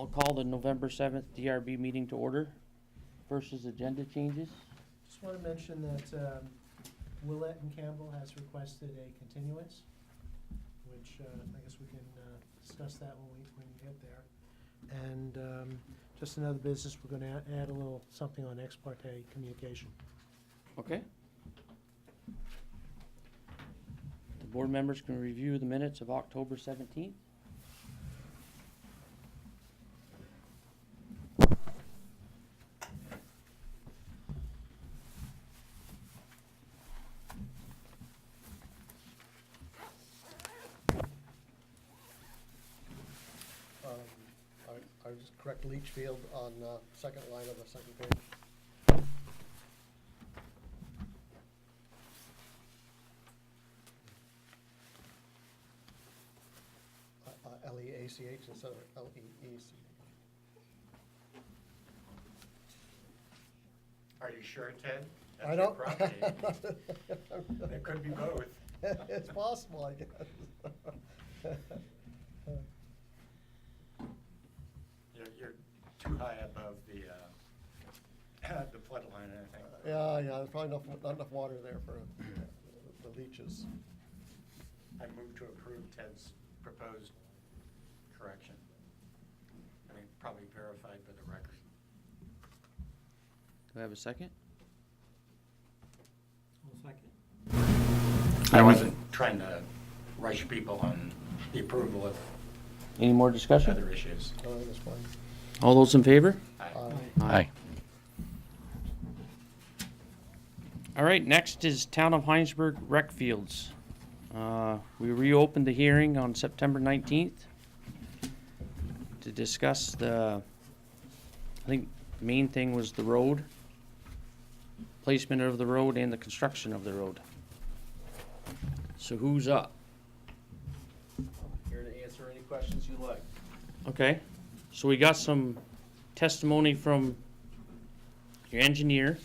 I'll call the November 7th DRB meeting to order. First is agenda changes. Just want to mention that Willette and Campbell has requested a continuance, which I guess we can discuss that when we get there. And just another business, we're going to add a little something on ex parte communication. Okay. The board members can review the minutes of October 17th. I would just correct Leachfield on second line of the second page. L-E-A-C-H instead of L-E-E-C. Are you sure, Ted? That's I your don't. property. It could be both. It's possible, I guess. You're too high above the flood line, I think. Yeah, there's probably not enough water there for the leaches. I move to approve Ted's proposed correction. I mean, probably verified by the record. Do I have a second? I wasn't trying to rush people on the approval of Any more discussion? other issues. That's fine. All those in favor? Aye. All right, next is Town of Hinesburg rec fields. We reopened the hearing on September 19th to discuss I think the main thing was the road, placement of the road and the construction of the road. So who's up? Here to answer any questions you like. Okay, so we got some testimony from your engineer.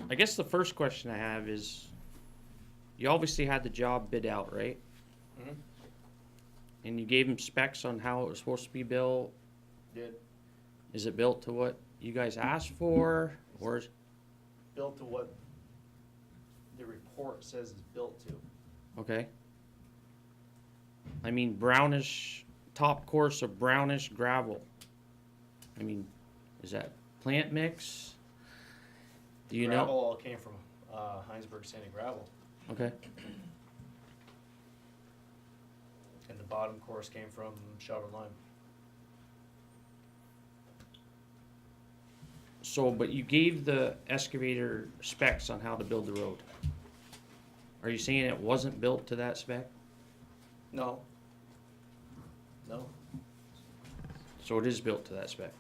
I guess the first question I have is, you obviously had the job bid out, right? Mm-hmm. And you gave him specs on how it was supposed to be built. Did. Is it built to what you guys asked for, or is, Built to what the report says it's built to. okay? I mean, brownish, top course of brownish gravel. I mean, is that plant mix? Do you Gravel know? all came from Hinesburg Sand and Gravel. Okay, And the bottom course came from Shower Lime. so, but you gave the excavator specs on how to build the road. Are you saying it wasn't built to that spec? No. No. So it is built to that spec?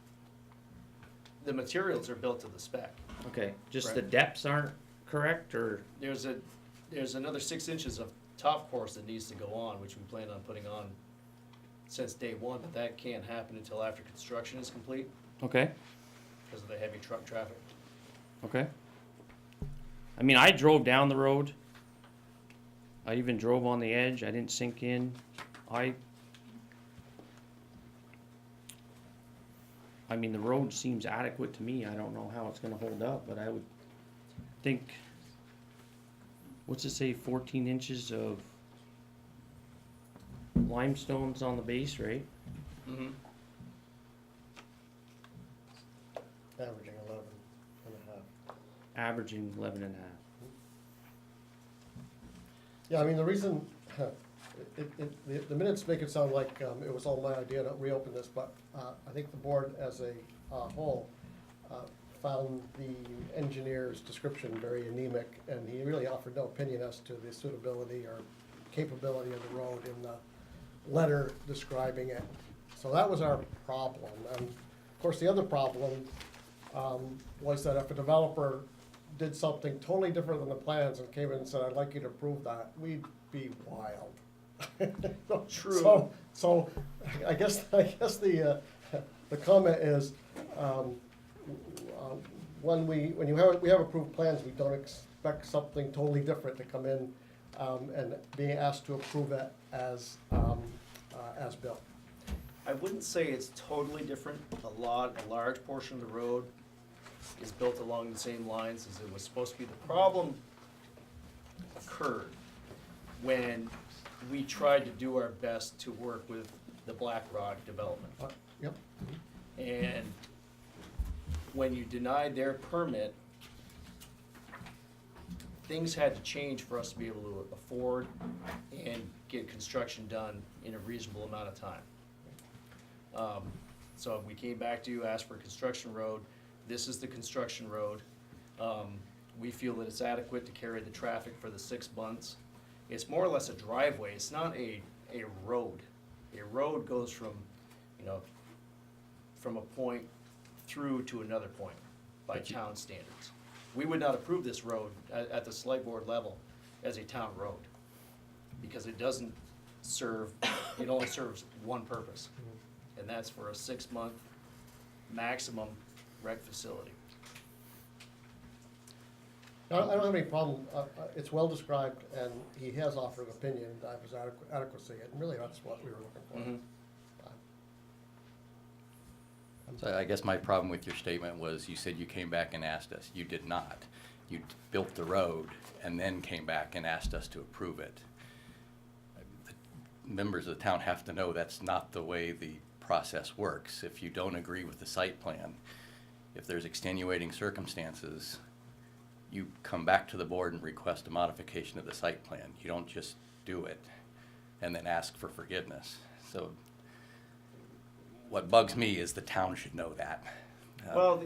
The materials are built to the spec. Okay, just the Right. depths aren't correct, or, There's another 6 inches of top course that needs to go on, which we plan on putting on since day one, but that can't happen until after construction is complete okay, because of the heavy truck traffic. okay. I mean, I drove down the road. I even drove on the edge, I didn't sink in. I mean, the road seems adequate to me, I don't know how it's gonna hold up, but I would think, what's it say, 14 inches of limestones on the base, right? Mm-hmm. Averaging 11 and a half. Averaging 11 and a half. Yeah, I mean, the reason, the minutes make it sound like it was all my idea to reopen this, but I think the board as a whole found the engineer's description very anemic, and he really offered no opinion as to the suitability or capability of the road in the letter describing it. So that was our problem. And of course, the other problem was that if a developer did something totally different than the plans and came in and said, I'd like you to approve that, we'd be wild. True. So I guess the comment is, when we have approved plans, we don't expect something totally different to come in, and being asked to approve it as built. I wouldn't say it's totally different. A large portion of the road is built along the same lines as it was supposed to be. The problem occurred when we tried to do our best to work with the Black Rock development. Yep. And when you denied their permit, things had to change for us to be able to afford and get construction done in a reasonable amount of time. So we came back to you, asked for a construction road. This is the construction road. We feel that it's adequate to carry the traffic for the 6 months. It's more or less a driveway. It's not a road. A road goes from, from a point through to another point by town standards. We would not approve this road at the select board level as a town road because it doesn't serve, it only serves one purpose. And that's for a 6-month maximum rec facility. I don't have any problem, it's well described, and he has offered an opinion that was adequacy, and really that's what we were looking for. So I guess my problem with your statement was you said you came back and asked us. You did not. You built the road and then came back and asked us to approve it. The members of the town have to know that's not the way the process works. If you don't agree with the site plan, if there's extenuating circumstances, you come back to the board and request a modification of the site plan. You don't just do it and then ask for forgiveness. So what bugs me is the town should know that. Well,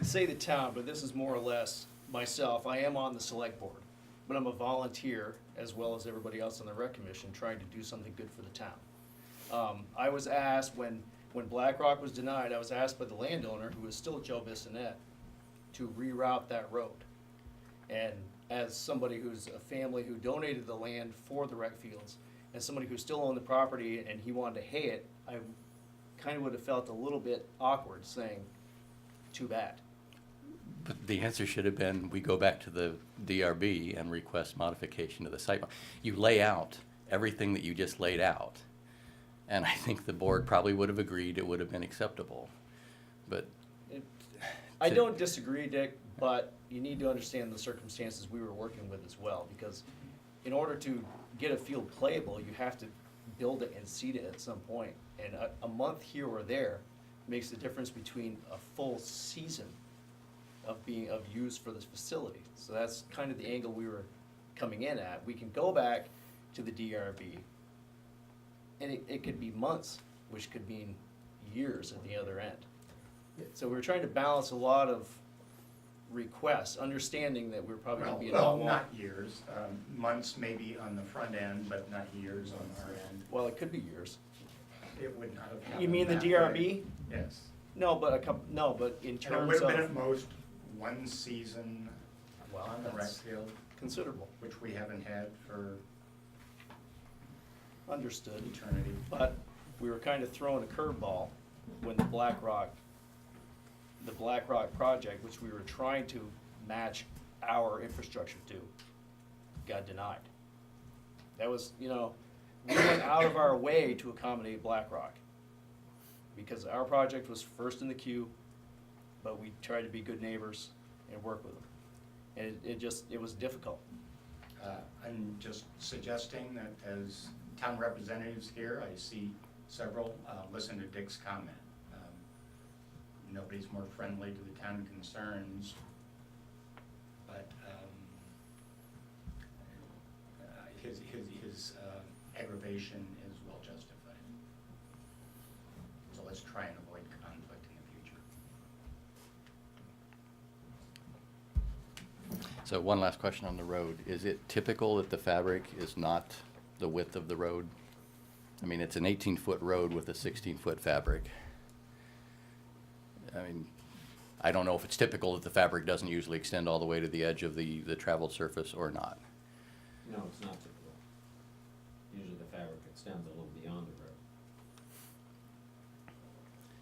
say the town, but this is more or less myself. I am on the select board, but I'm a volunteer as well as everybody else on the rec commission trying to do something good for the town. I was asked when Black Rock was denied, I was asked by the landowner, who is still Joe Bissonette, to reroute that road. And as somebody who's a family who donated the land for the rec fields, and somebody who still owned the property and he wanted to hay it, I kind of would have felt a little bit awkward saying, too bad. But the answer should have been, we go back to the DRB and request modification of the site. You lay out everything that you just laid out, and I think the board probably would have agreed it would have been acceptable. But I don't disagree, Dick, but you need to understand the circumstances we were working with as well, because in order to get a field playable, you have to build it and seed it at some point. And a month here or there makes the difference between a full season of use for this facility. So that's kind of the angle we were coming in at. We can go back to the DRB, and it could be months, which could mean years at the other end. So we're trying to balance a lot of requests, understanding that we're probably going to be in Well, not years, months maybe on the front end, but not years on our end. Well, it could be years. It would not have happened. You mean the that DRB? way. Yes. No, but in And it terms would have been of, at most one season well, on the rec that's field, considerable, which we haven't had for understood. eternity. But we were kind of throwing a curveball when the Black Rock project, which we were trying to match our infrastructure to, got denied. That was, we went out of our way to accommodate Black Rock because our project was first in the queue, but we tried to be good neighbors and work with them. And it was difficult. I'm just suggesting that as town representatives here, I see several, listen to Dick's comment. Nobody's more friendly to the town concerns, but his aggravation is well justified. So let's try and avoid conflict in the future. So one last question on the road. Is it typical that the fabric is not the width of the road? I mean, it's an 18-foot road with a 16-foot fabric. I mean, I don't know if it's typical that the fabric doesn't usually extend all the way to the edge of the traveled surface or not. No, it's not typical. Usually the fabric extends a little beyond the road.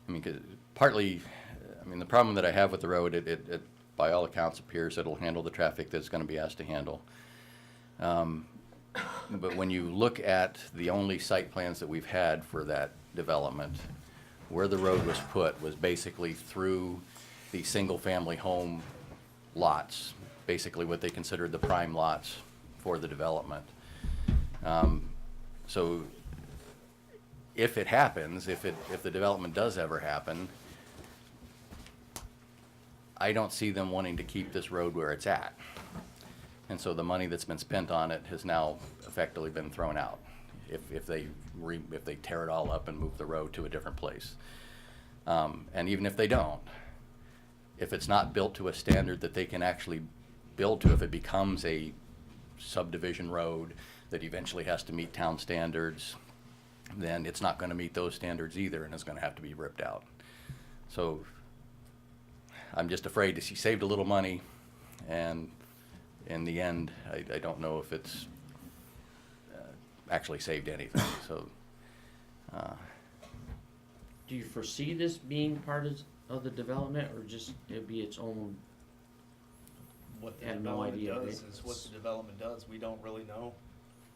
I mean, 'cause partly, the problem that I have with the road, by all accounts appears it'll handle the traffic that's gonna be asked to handle. But when you look at the only site plans that we've had for that development, where the road was put was basically through the single-family home lots, basically what they considered the prime lots for the development. So if it happens, if the development does ever happen, I don't see them wanting to keep this road where it's at. And so the money that's been spent on it has now effectively been thrown out if they tear it all up and move the road to a different place. And even if they don't, if it's not built to a standard that they can actually build to, if it becomes a subdivision road that eventually has to meet town standards, then it's not gonna meet those standards either, and it's gonna have to be ripped out. So I'm just afraid that she saved a little money, and in the end, I don't know if it's actually saved anything, so. Do you foresee this being part of the development, or just it'd be its own? What the Have no development idea, does right? is what the development does. We don't really know.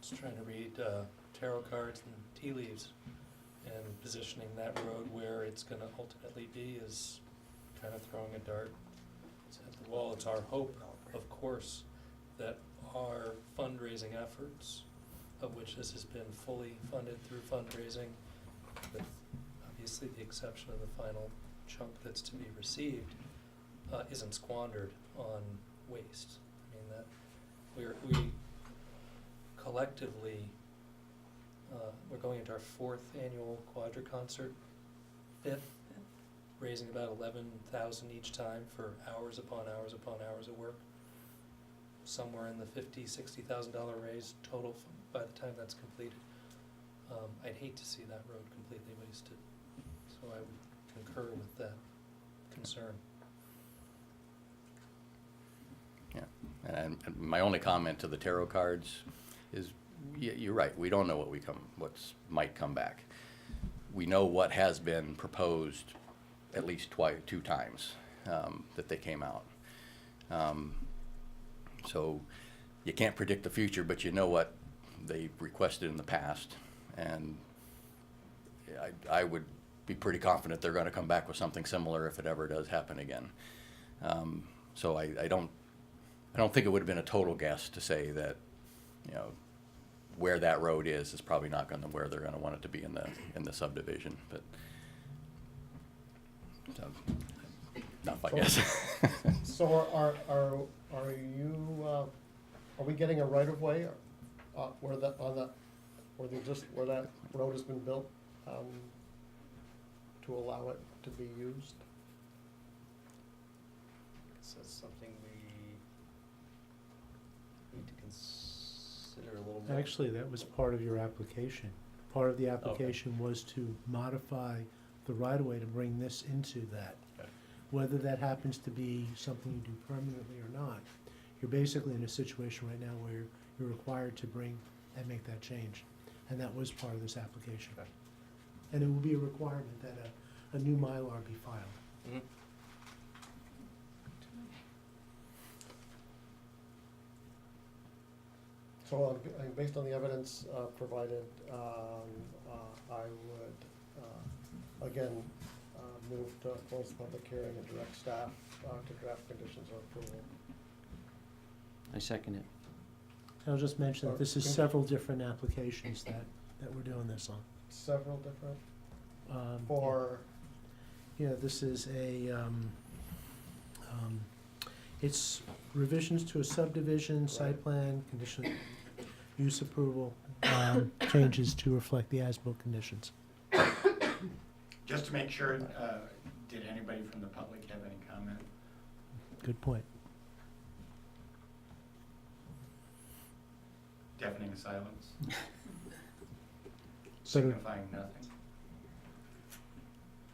Just trying to read tarot cards and tea leaves, and positioning that road where it's gonna ultimately be is kind of throwing a dart at the wall. It's our hope, of course, that our fundraising efforts, of which this has been fully funded through fundraising, with obviously the exception of the final chunk that's to be received, isn't squandered on waste. I mean, that we collectively, we're going into our 4th annual Quadra concert, 5th, raising about 11,000 each time for hours upon hours upon hours of work. Somewhere in the $50,000-$60,000 raise total by the time that's completed. I'd hate to see that road completely wasted, so I would concur with that concern. Yeah, and my only comment to the tarot cards is, you're right, we don't know what might come back. We know what has been proposed at least 2 times that they came out. So you can't predict the future, but you know what they requested in the past, and I would be pretty confident they're gonna come back with something similar if it ever does happen again. So I don't think it would have been a total guess to say that, you know, where that road is probably not gonna where they're gonna want it to be in the subdivision, but so, enough, I guess. So are you, are we getting a right of way, where that road has been built, to allow it to be used? So that's something we need to consider a little more. Actually, that was part of your application. Part of the application was to modify the right-of-way to bring this into that. Okay. Whether that happens to be something you do permanently or not, you're basically in a situation right now where you're required to bring and make that change. And that was part of this application. Okay. And it will be a requirement that a new Mylar be filed. Mm-hmm. So, based on the evidence provided, I would, again, move to close the public hearing and direct staff to draft conditions of approval. I second it. I'll just mention that this is Or- several different applications that we're doing this on. Several different, Um, for, Yeah, this is it's revisions to a subdivision, site Right. plan, conditional use approval, changes to reflect the as-built conditions. Just to make sure, did anybody from the public have any comment? Good point. Deafening silence, So, signifying nothing,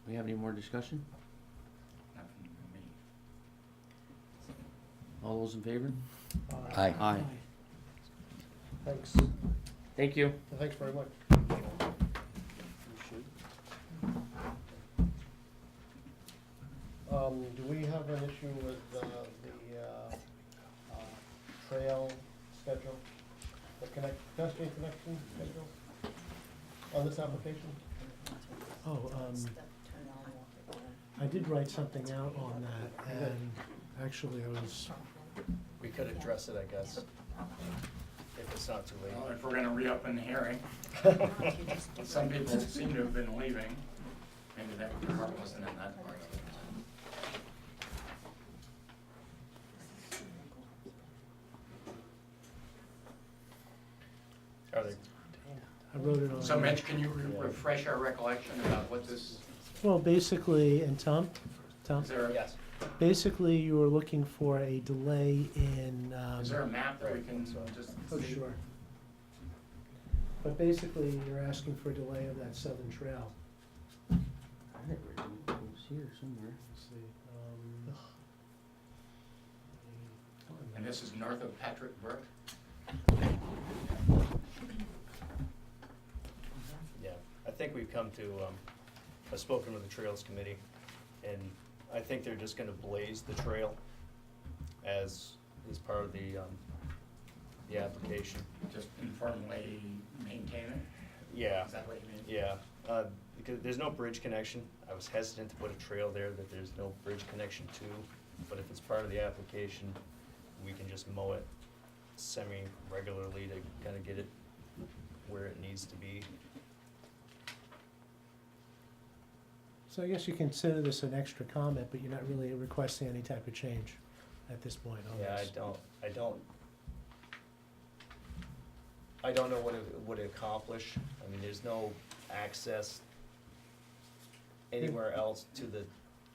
We have any more discussion? nothing from me. All those in favor? Aye. Aye. thanks, Thank you. thanks very much. Do we have an issue with the trail schedule, the pedestrian connection schedule on this application? Oh, I did write something out on that, and actually I was, We could address it, I guess, if it's not too late. Well, if we're gonna reopen the hearing, some people seem to have been leaving, maybe that part wasn't in that part. Are there, I wrote it on. So Mitch, can you refresh our recollection about what this, Well, basically, and Tom, is there, yes, basically you were looking for a delay in, is there a map that we can just Oh, see? sure. But basically, you're asking for a delay of that southern trail. I think it was here somewhere. Let's see, And this is north of Patrick Brook? yeah. I think we've come to, I've spoken with the Trails Committee, and I think they're just gonna blaze the trail as part of the application. Just informally maintain it? Yeah. Is that what you mean? Yeah, because there's no bridge connection. I was hesitant to put a trail there that there's no bridge connection to, but if it's part of the application, we can just mow it semi-regularly to kind of get it where it needs to be. So I guess you consider this an extra comment, but you're not really requesting any type of change at this point on Yeah, this. I don't know what it would accomplish. I mean, there's no access anywhere else to the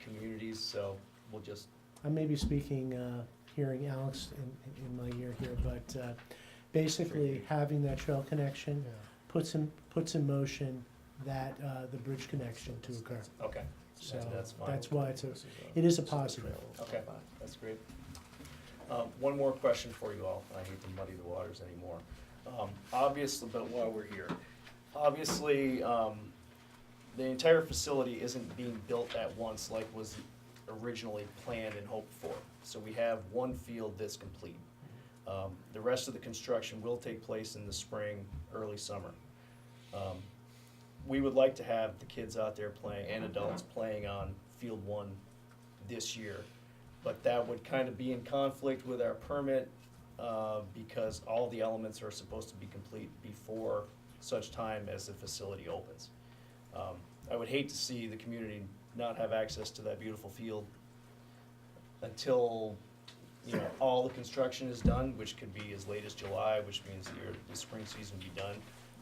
communities, so we'll just, I may be speaking, hearing Alex in my ear here, but basically, having that trail connection puts in motion that, the bridge connection to occur. okay, So that's fine. that's why it is a positive. Okay, that's great. One more question for you all. I hate to muddy the waters anymore. Obviously, but while we're here, obviously, the entire facility isn't being built at once like was originally planned and hoped for. So we have one field that's complete. The rest of the construction will take place in the spring, early summer. We would like to have the kids out there playing, and adults playing on field one this year. But that would kind of be in conflict with our permit, because all the elements are supposed to be complete before such time as the facility opens. I would hate to see the community not have access to that beautiful field until, you know, all the construction is done, which could be as late as July, which means the spring season be done.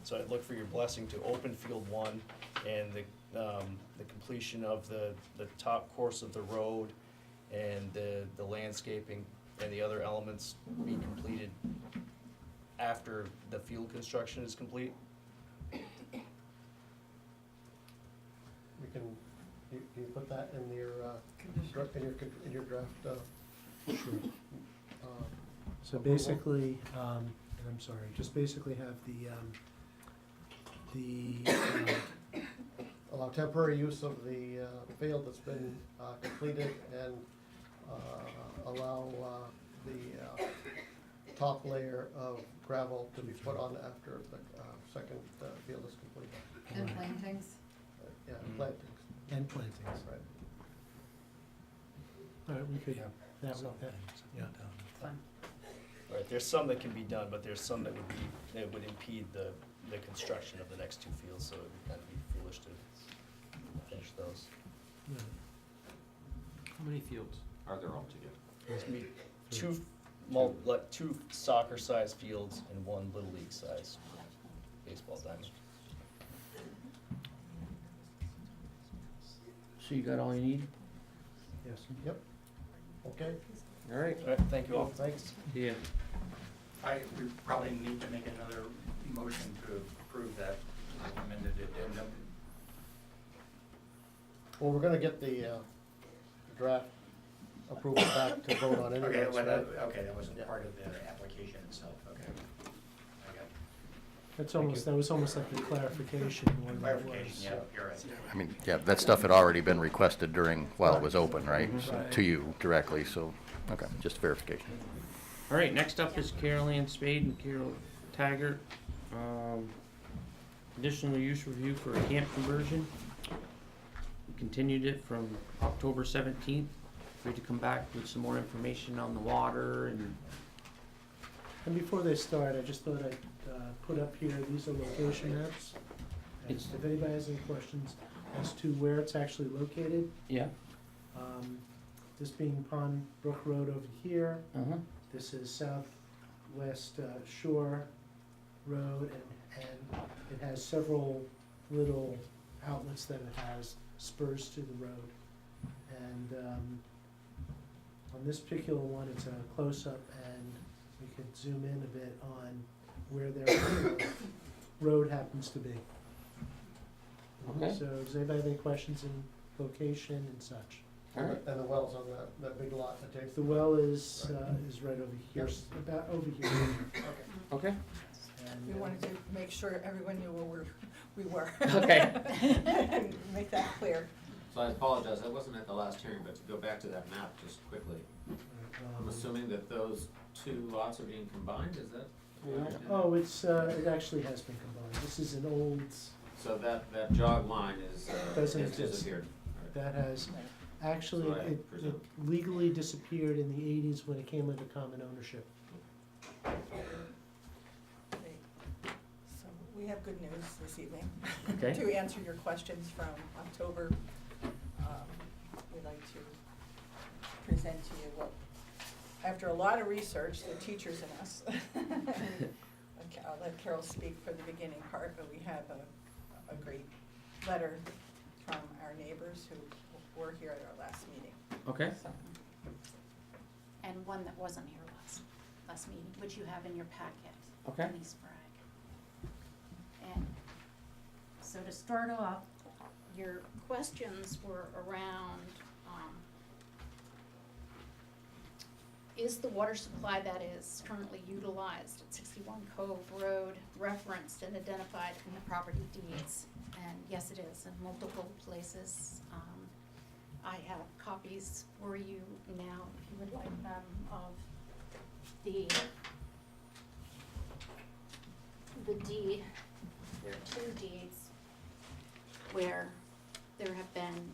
So I'd look for your blessing to open field one and the completion of the top course of the road and the landscaping and the other elements be completed after the field construction is complete. We can, you put that in your, in your draft, Sure. So basically, and I'm sorry, just basically have allow temporary use of the field that's been completed and allow the top layer of gravel to be put on after the second field is complete. And plantings? Yeah, Mhm. plantings, and plantings. right. All right, we could, Yeah. that, yeah. Fine. Right, there's some that can be done, but there's some that would impede the construction of the next two fields, so it would kind of be foolish to finish those. Yeah. How many fields are there altogether? There's gonna be two soccer-sized fields and one little league-sized baseball diamond. So you got all you need? Yes. Yep, okay, All right. All right, thank you all. thanks. Yeah. We probably need to make another motion to approve that amended addendum. Well, we're gonna get the draft approval back to vote on Okay, anyways, well, right? okay, that wasn't Yeah. part of the application itself, okay. I got it. That was almost like a clarification more than it Clarification, was. yeah, you're right. I mean, yeah, that stuff had already been requested while it was open, right? Right. To you directly, so, okay, just verification. All right, next up is Carol Ann Spade and Carol Taggart. Conditional use review for a camp conversion. We continued it from October 17th. Free to come back with some more information on the water and And before they start, I just thought I'd put up here, these are location maps. And It's- if anybody has any questions as to where it's actually located, yeah. this being Pond Brook Road over here, Uh-huh. this is Southwest Shore Road, and it has several little outlets that it has, spurs to the road. And on this particular one, it's a close-up, and we could zoom in a bit on where their road happens to be. Okay. So does anybody have any questions in location and such? All right. And the wells on that big lot that takes. The well is right over here, about over here. Okay. And, We wanted to make sure everyone knew where we were. Okay. And make that clear. So I apologize, I wasn't at the last hearing, but to go back to that map just quickly, I'm assuming that those two lots are being combined, is that? Oh, it actually has been combined. This is an old, So that jog line is, Doesn't has exist. disappeared. that has, actually, That's what I it presumed. legally disappeared in the 80s when it came under common ownership. Great. So we have good news this evening. Okay. To answer your questions from October, we'd like to present to you what, after a lot of research, the teachers and us, I'll let Carol speak for the beginning part, but we have a great letter from our neighbors who were here at our last meeting. Okay. So, And one that wasn't here last meeting, which you have in your packet. Okay. Denise Bragg. And so to start off, your questions were around, is the water supply that is currently utilized at 61 Cove Road referenced and identified in the property deeds? And yes, it is in multiple places. I have copies for you now, if you would like them, of the deed. There are two deeds where there have been,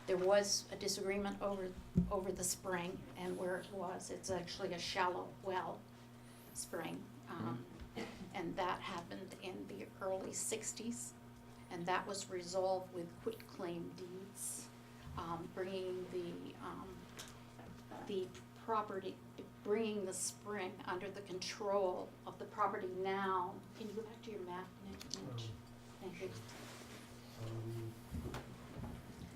there was a disagreement over the spring and where it was. It's actually a shallow well spring. And that happened in the early 60s. And that was resolved with quitclaim deeds, bringing the property, bringing the spring under the control of the property now. Can you go back to your map, Nick? Thank you.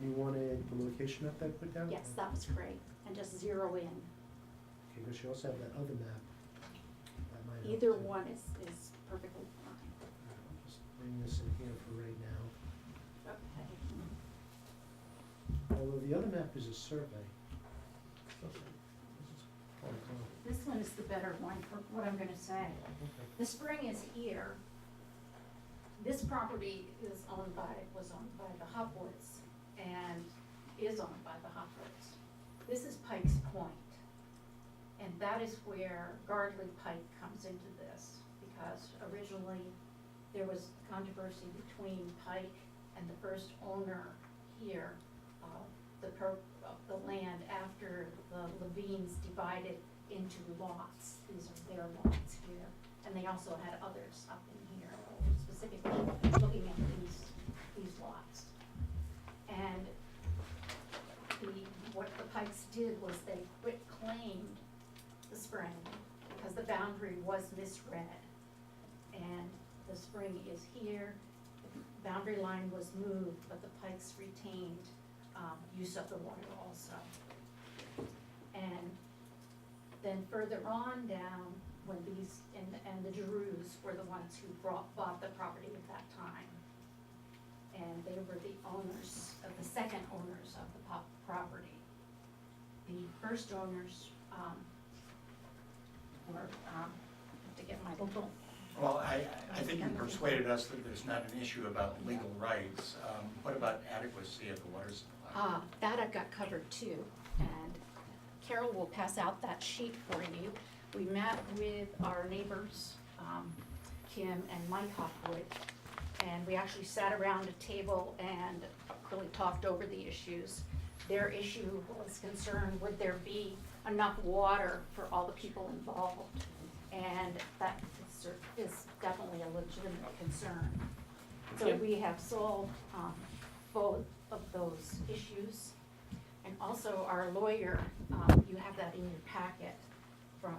You wanted the location up that put down? Yes, that was great, and just zero in. Okay, because you also have that other map. That might help Either too. one is perfectly fine. I'll just bring this in here for right now. Okay. Although the other map is a survey. This one is the better one for what I'm gonna say. Okay. The spring is here. This property was owned by the Hopwoods and is owned by the Hopwoods. This is Pike's Point. And that is where Gardley Pike comes into this, because originally there was controversy between Pike and the first owner here of the land after the Levines divided into lots. These are their lots here. And they also had others up in here, specifically looking at these lots. And what the Pikes did was they quitclaimed the spring because the boundary was misread. And the spring is here, the boundary line was moved, but the Pikes retained use of the water also. And then further on down, when these, and the Drews were the ones who bought the property at that time. And they were the owners, the second owners of the property. The first owners were, to get my little, Well, I think you persuaded us that there's not an issue about legal rights. What about adequacy of the water supply? that I've got covered too. And Carol will pass out that sheet for you, We met with our neighbors, Kim and Mike Hopwood, and we actually sat around a table and really talked over the issues. Their issue was concerned, would there be enough water for all the people involved? And that is definitely a legitimate concern. So Okay. we have solved both of those issues. And also our lawyer, you have that in your packet from,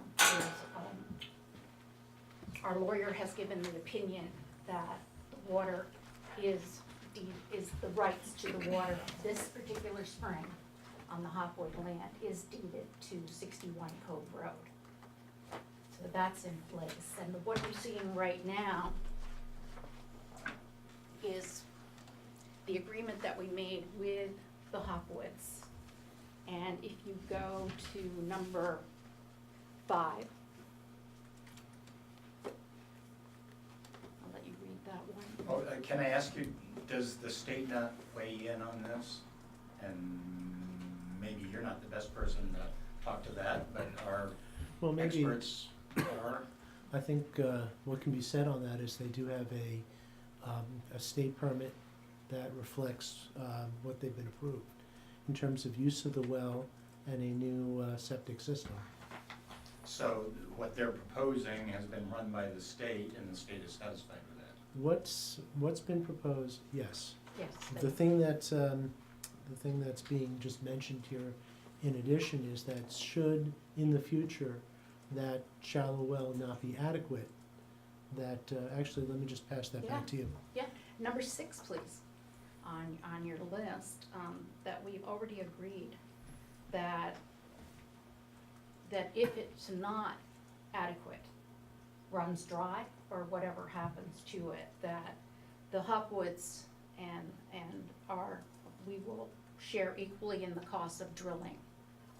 our lawyer has given the opinion that the water is the rights to the water of this particular spring on the Hopwood land is deeded to 61 Cove Road. So that's in place, and what you're seeing right now is the agreement that we made with the Hopwoods. And if you go to number 5, I'll let you read that one. Oh, can I ask you, does the state not weigh in on this? And maybe you're not the best person to talk to that, but our Well, maybe, experts are. I think what can be said on that is they do have a state permit that reflects what they've been approved in terms of use of the well and a new septic system. So what they're proposing has been run by the state, and the state is satisfied with that. What's been proposed, yes. Yes. The thing that's being just mentioned here in addition is that should, in the future, that shallow well not be adequate, that, actually, let me just pass that back to you. Number 6, please, on your list, that we've already agreed that if it's not adequate, runs dry, or whatever happens to it, that the Hopwoods and we will share equally in the cost of drilling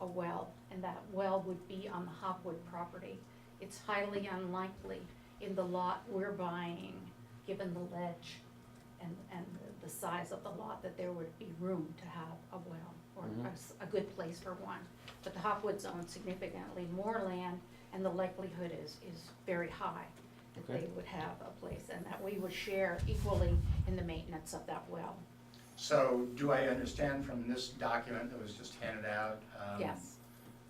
a well, and that well would be on the Hopwood property. It's highly unlikely in the lot we're buying, given the ledge and the size of the lot, that there would be room to have a well, or a good place for one. But the Hopwoods own significantly more land, and the likelihood is very high that Okay. they would have a place, and that we would share equally in the maintenance of that well. So do I understand from this document that was just handed out? Yes.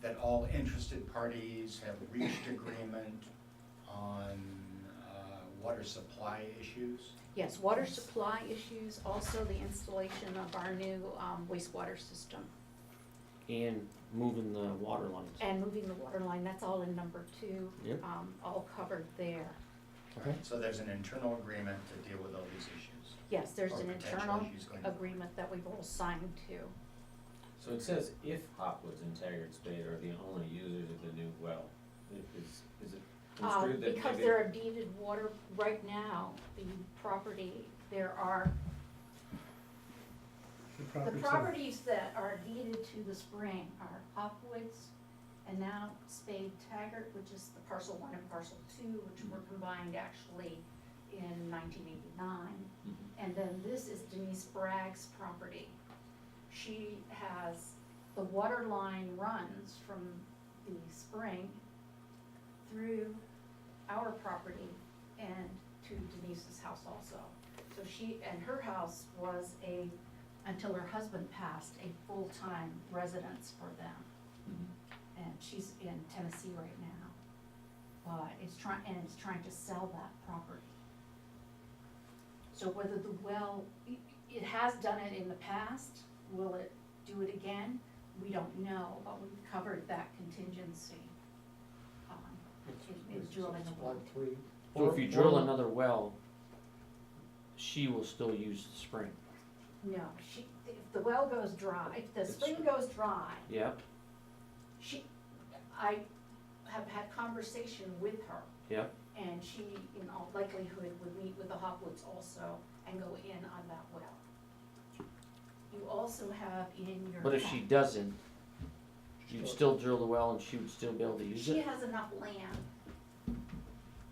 That all interested parties have reached agreement on water supply issues? Yes, water supply issues, also the installation of our new wastewater system, And moving the water lines. and moving the water line, that's all in number 2, Yep. all covered there. Okay. So there's an internal agreement to deal with all these issues? Yes, there's Or an potential internal issues going forward. agreement that we've all signed to. So it says if Hopwoods and Taggart Spade are the only users of the new well, is it construed that Because maybe- there are deeded water, right now, the property, there are, the properties that are deeded to the spring are Hopwoods, and now Spade Taggart, which is the parcel 1 and parcel 2, which were combined actually in 1989. Mhm. And then this is Denise Bragg's property. She has, the water line runs from the spring through our property and to Denise's house also. So her house was until her husband passed, a full-time residence for them. Mhm. And she's in Tennessee right now. But it's trying to sell that property. So whether the well, it has done it in the past, will it do it again? We don't know, but we've covered that contingency. In drilling a well. So if you drill another well, she will still use the spring. No, if the well goes dry, if the spring goes dry, Yep, I have had conversation with her, yep. and she, in all likelihood, would meet with the Hopwoods also and go in on that well. You also have in your. But if she doesn't, you'd still drill the well and she would still be able to use She it? has enough land,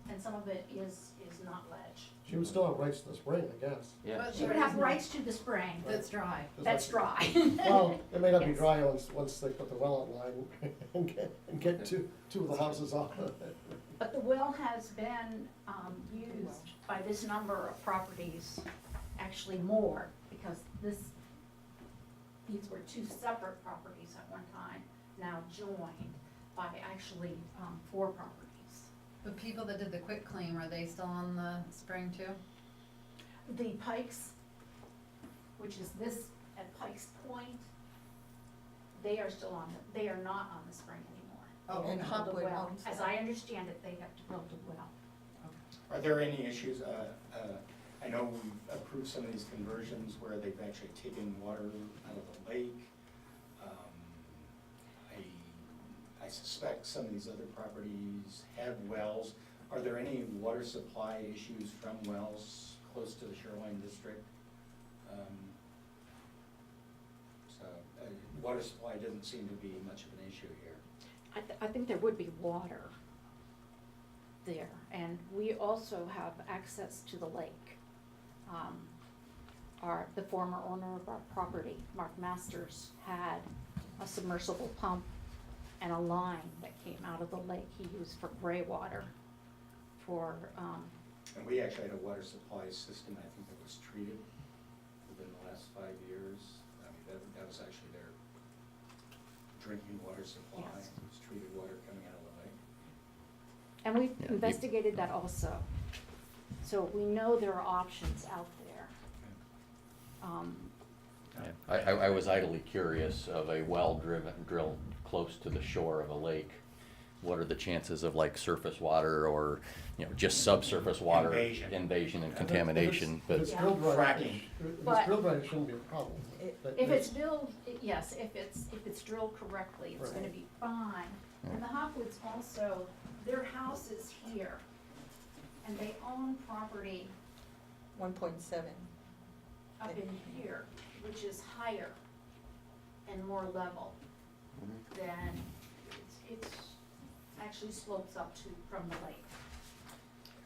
and some of it is not ledge. She would still have rights to the spring, I guess. Yeah. She would have rights to the spring. That's dry. That's dry. Well, it may not be Yes. dry once they put the well online and get two of the houses off of it. But the well has been, used by this number of properties, actually more, because these were two separate properties at one time, now joined by actually, 4 properties. The people that did the quick claim, are they still on the spring too? The Pikes, which is this at Pikes Point, they are still on, they are not on the spring anymore. Oh, They and have to build a Hopwood well. owns As that. I understand it, they have to build a well. Are there any issues, I know we've approved some of these conversions where they've actually taken water out of the lake. I suspect some of these other properties have wells. Are there any water supply issues from wells close to the shoreline district? Water supply doesn't seem to be much of an issue here. I think there would be water there, and we also have access to the lake. The former owner of our property, Mark Masters, had a submersible pump and a line that came out of the lake he used for gray water for, And we actually had a water supply system, I think, that was treated within the last 5 years. I mean, that was actually their drinking water supply. Yes. It was treated water coming out of the lake. and we've Yeah, you- investigated that also. So we know there are options out there. Yeah. I was idly curious of a well drilled close to the shore of a lake. What are the chances of like surface water or, just subsurface water Invasion. and contamination? If it's Yeah. drilled right, Fracking. if But- it's drilled right, it shouldn't be a problem. But If it's drilled, yes, if it's drilled correctly, it's gonna Right. be fine. And the Hopwoods also, their house is here, and they own property 1.7. up in here, which is higher and more level than, it's actually slopes up from the lake.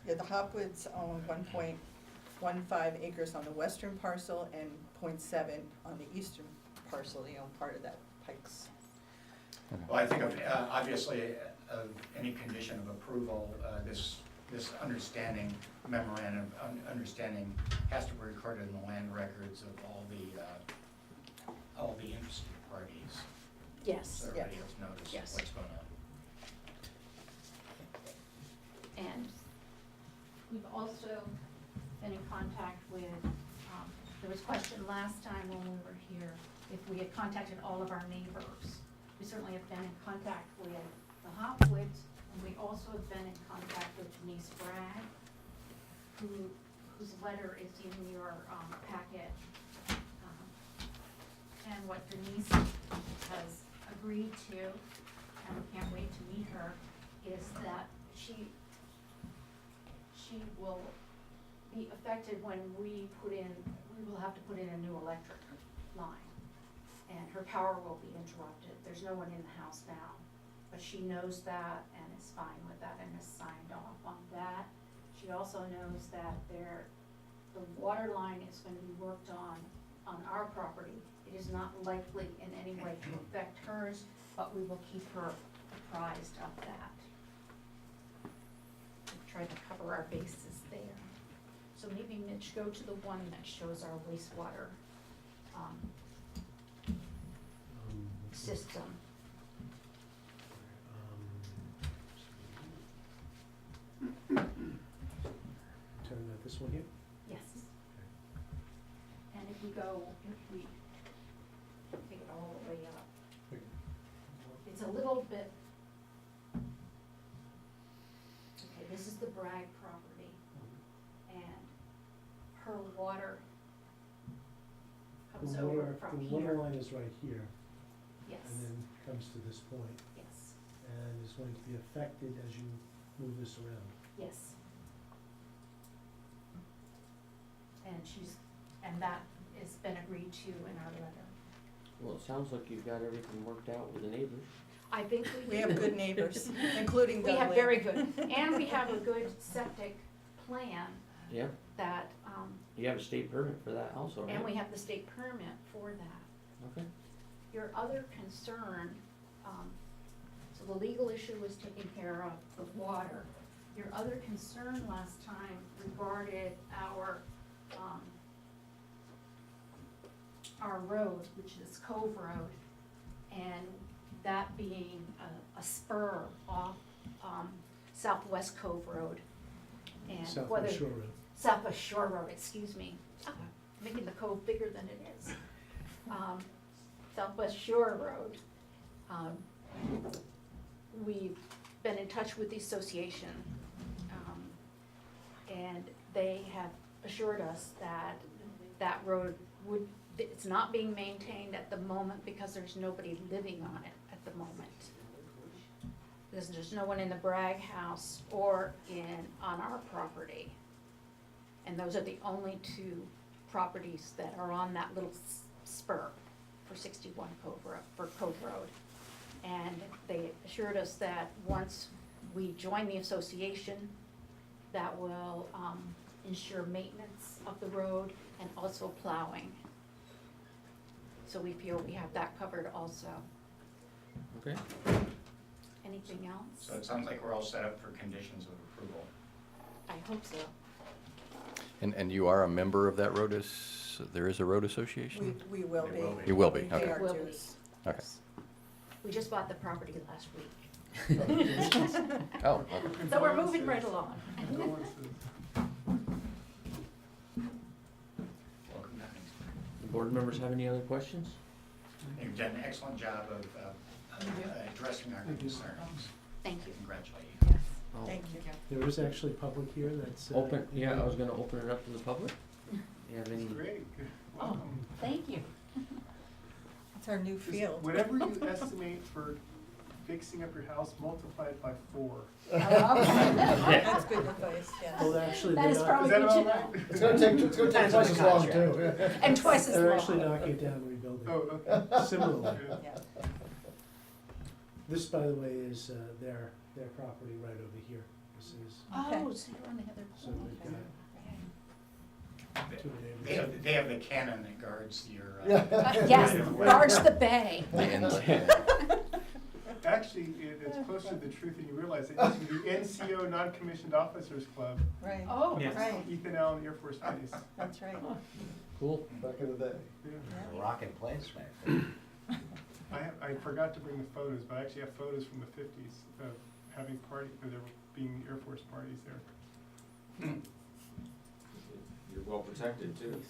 Yeah, the Hopwoods own 1.15 acres on the western parcel and 0.7 on the eastern parcel. They own part of that Pikes. Well, I think obviously of any condition of approval, this understanding, memorandum of understanding has to be recorded in the land records of all the interested parties. Yes, So everybody has noticed Yes. what's going on. and we've also been in contact with, there was a question last time when we were here, if we had contacted all of our neighbors. We certainly have been in contact with the Hopwoods, and we also have been in contact with Denise Bragg, whose letter is in your packet. And what Denise has agreed to, and we can't wait to meet her, is that she will be affected when we will have to put in a new electric line. And her power will be interrupted. There's no one in the house now. But she knows that and is fine with that and has signed off on that. She also knows that the water line is gonna be worked on our property. It is not likely in any way to affect hers, but we will keep her apprised of that. We've tried to cover our bases there. So maybe Mitch, go to the one that shows our wastewater, system. Turn this one here? Yes. And if we take it all the way up, it's a little bit, okay, this is the Bragg property, and her water comes over from The water here. line is right here, Yes, and then comes to this point, yes, and is going to be affected as you move this around. yes. And that has been agreed to in our letter. Well, it sounds like you've got everything worked out with the neighbors. I think we We do. have good neighbors, including We have Dudley. very good, and we have a good septic plan Yeah, that, you have a state permit for that also, right? and we have the state permit for that. Okay. Your other concern, so the legal issue was taken care of, the water. Your other concern last time regarded our road, which is Cove Road, and that being a spur off, Southwest Cove Road. And whether. Southwest Shore Road. Southwest Shore Road, excuse me. Making the cove bigger than it is. Southwest Shore Road. We've been in touch with the association, and they have assured us that that road it's not being maintained at the moment because there's nobody living on it at the moment. Because there's no one in the Bragg house or on our property. And those are the only two properties that are on that little spur for 61 Cove Road. And they assured us that once we join the association, that will ensure maintenance of the road and also plowing. So we feel we have that covered also. Okay. Anything else? So it sounds like we're all set up for conditions of approval. I hope so. And you are a member of that road, there is a road association? We will It be. will be. You will be, We pay okay. our Will be. dues. Okay. We just bought the property last week. Oh, okay. So we're moving right along. Welcome to Hinesburg. Board members have any other questions? You've done an excellent job of addressing our concerns. Thank you. Congratulate you. Yes. Oh, Thank you. There is actually public here that's. Open, yeah, I was gonna open it up to the public. You have any? Great, Oh, thank you. It's our new field. whatever you estimate for fixing up your house, multiply it by 4. That's good advice, Well, yes. actually, That they're is not, probably Is that good to about know. right? It's gonna take twice as long too. And twice as they're actually long. knocking it down and rebuilding. Oh, okay. Similarly. Yeah. This, by the way, is their property right over here. This is, Oh, so you're on the other so we've corner. got two They neighbors. have, they have the cannon that guards your. Yes, guards the bay. Actually, it's closer to the truth than you realize. It used to be the NCO Non-Commissioned Officers Club, Right, Oh, right, Ethan Allen Air Force Base. that's right. Cool. Back in the day. Yeah. Yeah. Rocking place back there. I forgot to bring the photos, but I actually have photos from the 50s of having party, or there being Air Force parties there. You're well protected too.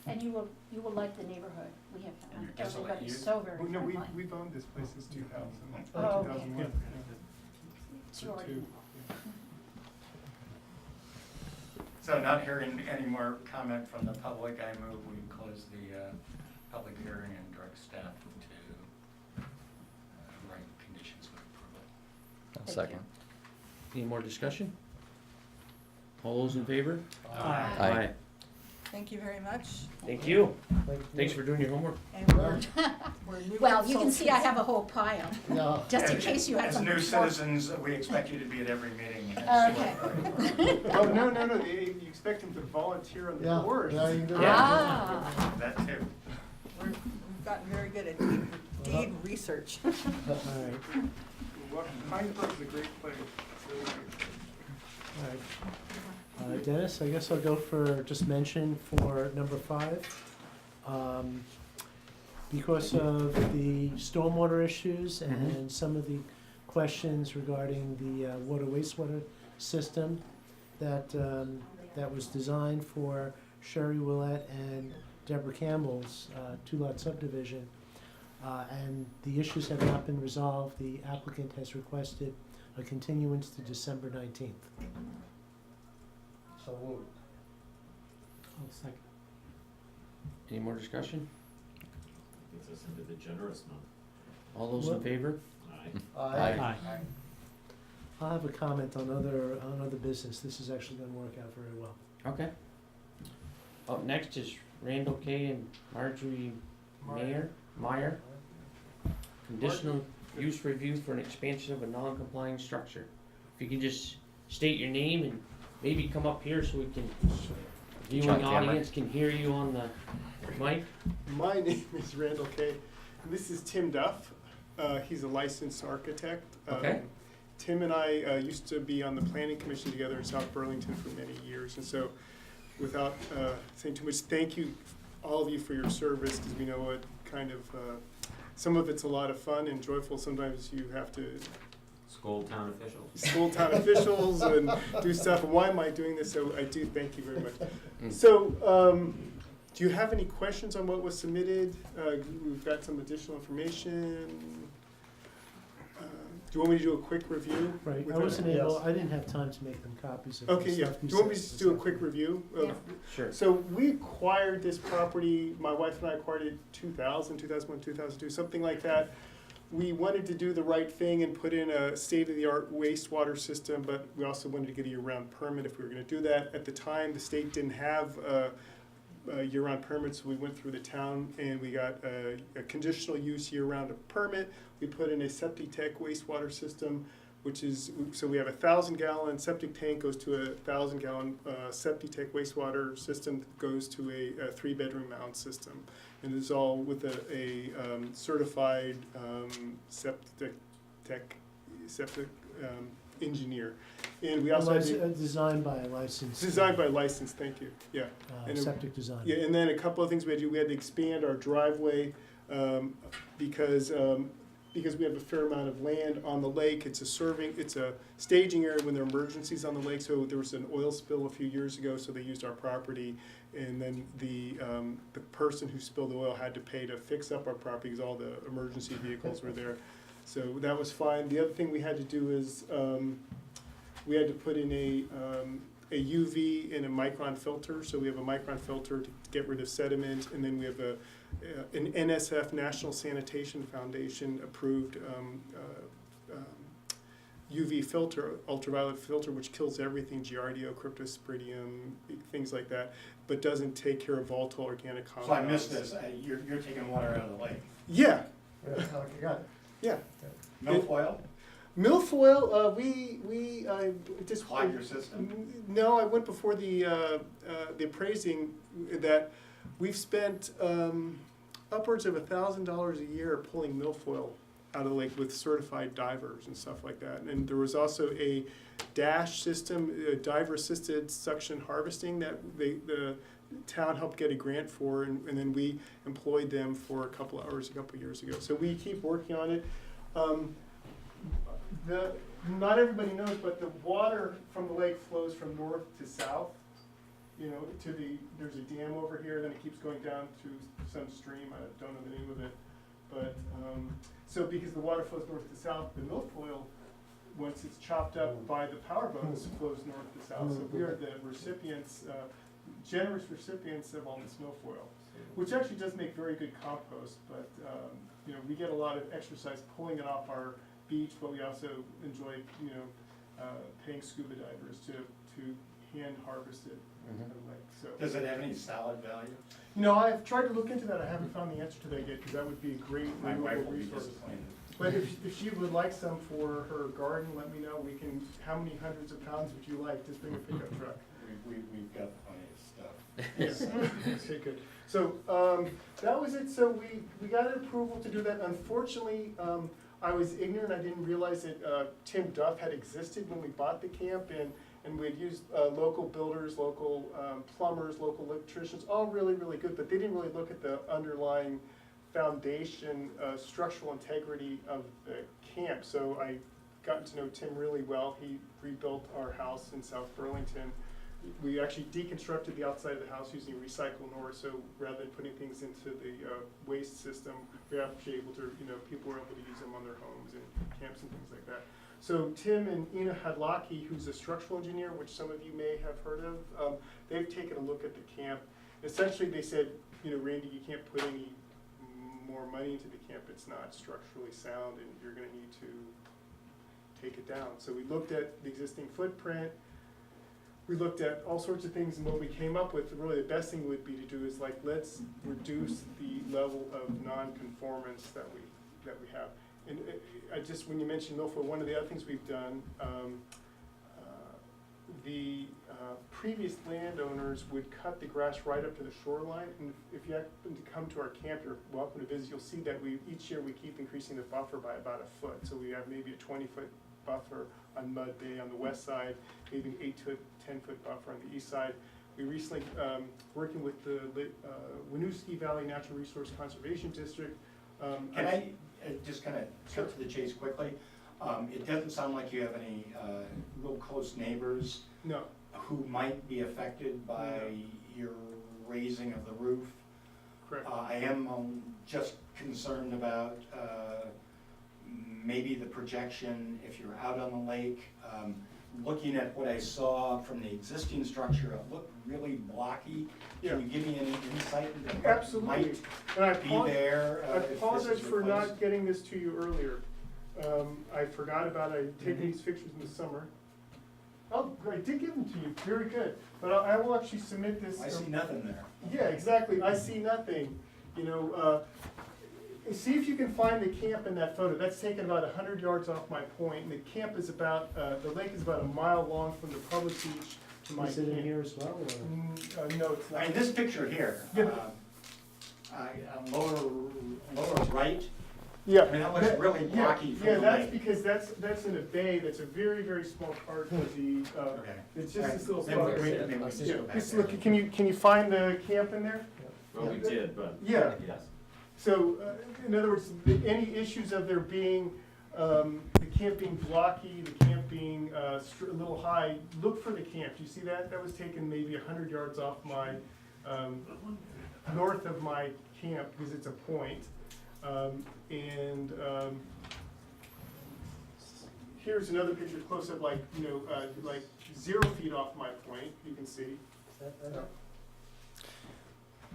and you will like the neighborhood. We have And your everybody desolate youth. so very Well, no, friendly. we've owned this place since 2000, Oh, or okay. 2001. It's So yours. two, yeah. So not hearing any more comment from the public, I move we close the public hearing and direct staff to write conditions of approval. I'll second. Any more discussion? All those in favor? Aye. Thank you very much. Thank you. Thank you. Thanks for doing your homework. And we're new Well, you can see I consultants. have a whole pile, Yeah. just in And case you had As some. new citizens, we expect you to be at every meeting. Okay. Oh, no, you expect him to volunteer on the Yeah, board. yeah, you can do Ah, That too. We've gotten very good at deed research. All right, Well, Hinesburg is a great place. It's really great. all right. Dennis, I guess I'll go for just mention for number 5. Because of the stormwater issues and some of the questions regarding the water wastewater system that was designed for Cherrie, Willette, and Deborah Campbell's 2-lot subdivision, and the issues have not been resolved, the applicant has requested a continuance to December 19th. So moved. Any more discussion? Gets us into the generous month. All those in favor? Aye. Aye. I'll have a comment on other business. This is actually gonna work out very well. Okay. Up next is Randall K. and Marjorie Meyer. Conditional use review for an expansion of a non-complying structure. If you can just state your name and maybe come up here so we can, viewing on camera. audience can hear you on the mic. My name is Randall Kay, and this is Tim Duff. He's a licensed architect. Okay. Tim and I used to be on the planning commission together in South Burlington for many years, and so without saying too much, thank you, all of you, for your service, because we know what kind of, some of it's a lot of fun and joyful. Sometimes you have to School town officials. school town officials and do stuff. And why am I doing this? So I do thank you very much. Mm. So, do you have any questions on what was submitted? We've got some additional information. Do you want me to do a quick review? Right, I without- wasn't able, I didn't have time to make them copies of the Okay, yeah. stuff you Do you want me sent to this do a quick afternoon. review? of- Yeah. Sure. So we acquired this property, my wife and I acquired it 2001, 2002, something like that. We wanted to do the right thing and put in a state-of-the-art wastewater system, but we also wanted to get a year-round permit if we were gonna do that. At the time, the state didn't have a year-round permit, so we went through the town and we got a conditional use year-round permit. We put in a septic tank wastewater system, which is, so we have 1,000-gallon septic tank goes to a 1,000-gallon septic tank wastewater system that goes to a 3-bedroom mound system. And it's all with a certified septic engineer. And we also had Designed by a licensed. designed by license, thank you, yeah. And it- Septic design. Yeah, and then a couple of things we had to do, we had to expand our driveway, because we have a fair amount of land on the lake. It's a staging area when there are emergencies on the lake, so there was an oil spill a few years ago, so they used our property. And then the person who spilled the oil had to pay to fix up our property, because all the emergency vehicles were there. So that was fine. The other thing we had to do is, we had to put in a UV and a micron filter. So we have a micron filter to get rid of sediment, and then we have an NSF, National Sanitation Foundation approved UV filter, ultraviolet filter, which kills everything, Giardia, Cryptosporidium, things like that, but doesn't take care of volatile organic compounds. So I missed this, you're taking water out of the lake. Yeah, Yeah, you got it. yeah. Milfoil, Milfoil, I just. clog your system? No, I went before the appraising that we've spent upwards of $1,000 a year pulling milfoil out of the lake with certified divers and stuff like that. And there was also a DASH system, diver-assisted suction harvesting, that the town helped get a grant for, and then we employed them for a couple of hours a couple of years ago. So we keep working on it. Not everybody knows, but the water from the lake flows from north to south. You know, there's a dam over here, then it keeps going down to some stream, I don't know the name of it. But, so because the water flows north to south, the milfoil, once it's chopped up by the power boats, flows north to south. So we are the recipients, generous recipients of all this milfoil, which actually does make very good compost, but, you know, we get a lot of exercise pulling it off our beach, but we also enjoy, you know, paying scuba divers to hand harvest it. So, Does it have any solid value? you know, I've tried to look into that. I haven't found the answer to that yet, because that would be a great My wife renewable will be resource. disappointed. But if she would like some for her garden, let me know. We can, how many hundreds of pounds would you like? Just bring a pickup truck. We've got plenty of stuff. Yes. Okay, good. So, that was it. So we got an approval to do that. Unfortunately, I was ignorant. I didn't realize that Tim Duff had existed when we bought the camp, and we had used local builders, local plumbers, local electricians, all really, really good, but they didn't really look at the underlying foundation, structural integrity of the camp. So I got to know Tim really well. He rebuilt our house in South Burlington. We actually deconstructed the outside of the house using recycle north, so rather than putting things into the waste system, we were actually able to, you know, people were able to use them on their homes and camps and things like that. So Tim and Ina Hadlaki, who's a structural engineer, which some of you may have heard of, they've taken a look at the camp. Essentially, they said, you know, Randy, you can't put any more money into the camp. It's not structurally sound, and you're going to need to take it down. So we looked at the existing footprint. We looked at all sorts of things, and what we came up with, really the best thing would be to do is, like, let's reduce the level of non-conformance that we have. and I just, when you mentioned Milfoil, one of the other things we've done, the previous landowners would cut the grass right up to the shoreline, and if you happen to come to our camp, you're welcome to visit, you'll see that each year we keep increasing the buffer by about a foot, so we have maybe a 20-foot buffer on Mud Bay on the west side, maybe an 8 to 10-foot buffer on the east side. We recently, working with the Winooski Valley Natural Resource Conservation District. Can I just kind of cut to the chase quickly? It doesn't sound like you have any real close neighbors No. who might be affected by your raising of the roof. Correct. I am just concerned about maybe the projection if you're out on the lake. Looking at what I saw from the existing structure, it looked really blocky. Yeah. Can you give me any insight into what Absolutely. might And I be there? I if this is apologize for replaced? not getting this to you earlier. I forgot about it. I'd taken these pictures in the summer. Oh, I did give them to you. Very good. But I will actually submit this. I see nothing there. Yeah, exactly. I see nothing. You know, see if you can find the camp in that photo. That's taken about 100 yards off my point, and the camp is about, the lake is about a mile long from the public beach to my Is it in camp. here as well, or? No, it's I not. mean, this picture here, Yeah. lower right, Yeah. I mean, that looks really blocky from Yeah, the that's lake. because that's in a bay, that's a very, very small part of the, Okay. it's just this little Maybe spot. we- maybe we just Yeah, go back just there. look, can you find the camp in there? Well, we did, but. Yeah. Yes. So, in other words, any issues of there being, the camp being blocky, the camp being a little high, look for the camp. Do you see that? That was taken maybe 100 yards off my, north of my camp, because it's a point. Here's another picture close up, like, you know, like 0 feet off my point, you can see.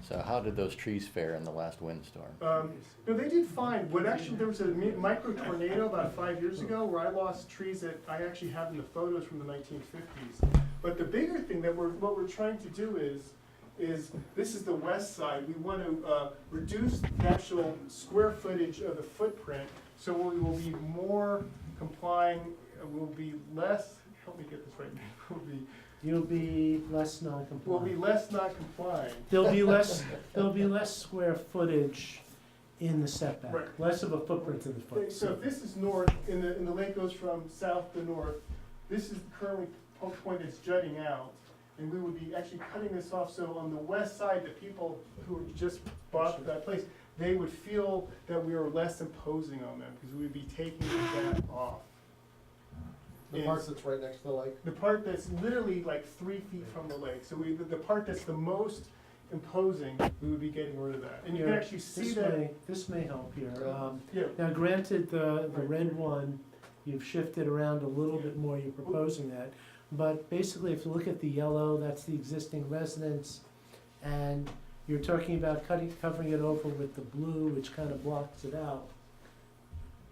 So how did those trees fare in the last windstorm? No, they did fine. What actually, there was a micro tornado about 5 years ago where I lost trees that I actually have in the photos from the 1950s. But the bigger thing that what we're trying to do is this is the west side. We want to reduce the actual square footage of the footprint, so we will be more complying, we'll be less, help me get this right, You'll be less we'll non-compliant. be less not complying. There'll be less square footage in the setback, Right. less of a footprint in the foot. So if this is north, and the lake goes from south to north, this is currently a point that's jutting out, and we would be actually cutting this off, so on the west side, the people who just bought that place, they would feel that we are less imposing on them, because we would be taking that off. The part that's right next to the lake. The part that's literally like 3 feet from the lake, so the part that's the most imposing, we would be getting rid of that. And you can Here, actually see that. This may help here. Yeah. Now granted, the red one, you've shifted around a little bit more, you're proposing that. But basically, if you look at the yellow, that's the existing residence. And you're talking about covering it over with the blue, which kind of blocks it out.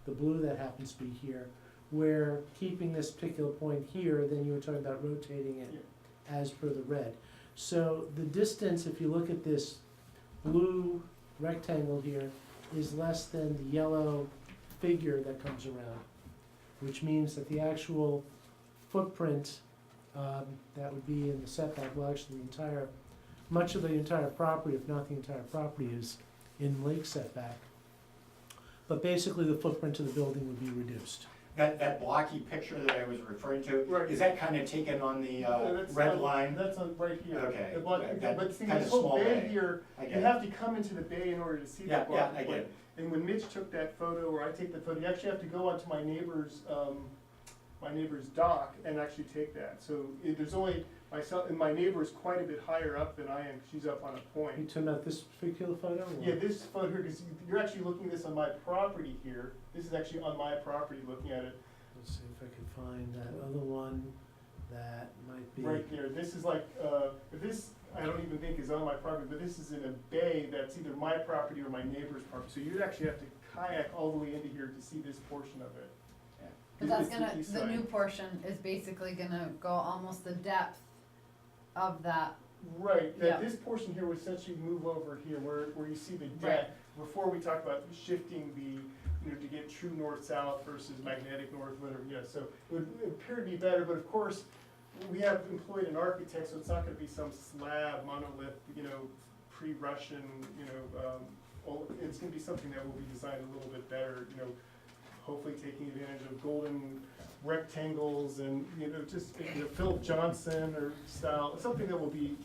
The blue that happens to be here. We're keeping this particular point here, then you were talking about rotating it as per the red. So the distance, if you look at this blue rectangle here, is less than the yellow figure that comes around, which means that the actual footprint that would be in the setback, well, actually much of the entire property, if not the entire property, is in lake setback. But basically, the footprint of the building would be reduced. That blocky picture that I was referring to, Right. is that kind of taken on the That's red on- line? That's on right here. Okay. The block- That But see, kinda this whole small bay bay. here, I you get it. have to come into the bay in order to see Yeah, the block. yeah, I get it. And when Mitch took that photo, or I take the photo, you actually have to go onto my neighbor's dock and actually take that. So there's only myself, and my neighbor is quite a bit higher up than I am, she's up on a Are you point. talking about this particular photo? or- Yeah, this photo here, because you're actually looking at this on my property here. This is actually on my property, looking at it Let's see if I can find that other one that might be. right there. This is like, if this, I don't even think is on my property, but this is in a bay that's either my property or my neighbor's property. So you'd actually have to kayak all the way into here to see this portion of it. But that's It's the gonna, east the side. new portion is basically gonna go almost the depth of that. Right, Yeah. that this portion here would essentially move over here where you see the deck. Before we talk about shifting the you know, to get true north-south versus magnetic north, whatever, yeah, so it would appear to be better, but of course, we have employed an architect, so it's not gonna be some slab monolith, you know, pre-Russian, you know, it's gonna be something that will be designed a little bit better, you know, hopefully taking advantage of golden rectangles and, you know, just, you know, Philip Johnson or style, something that will be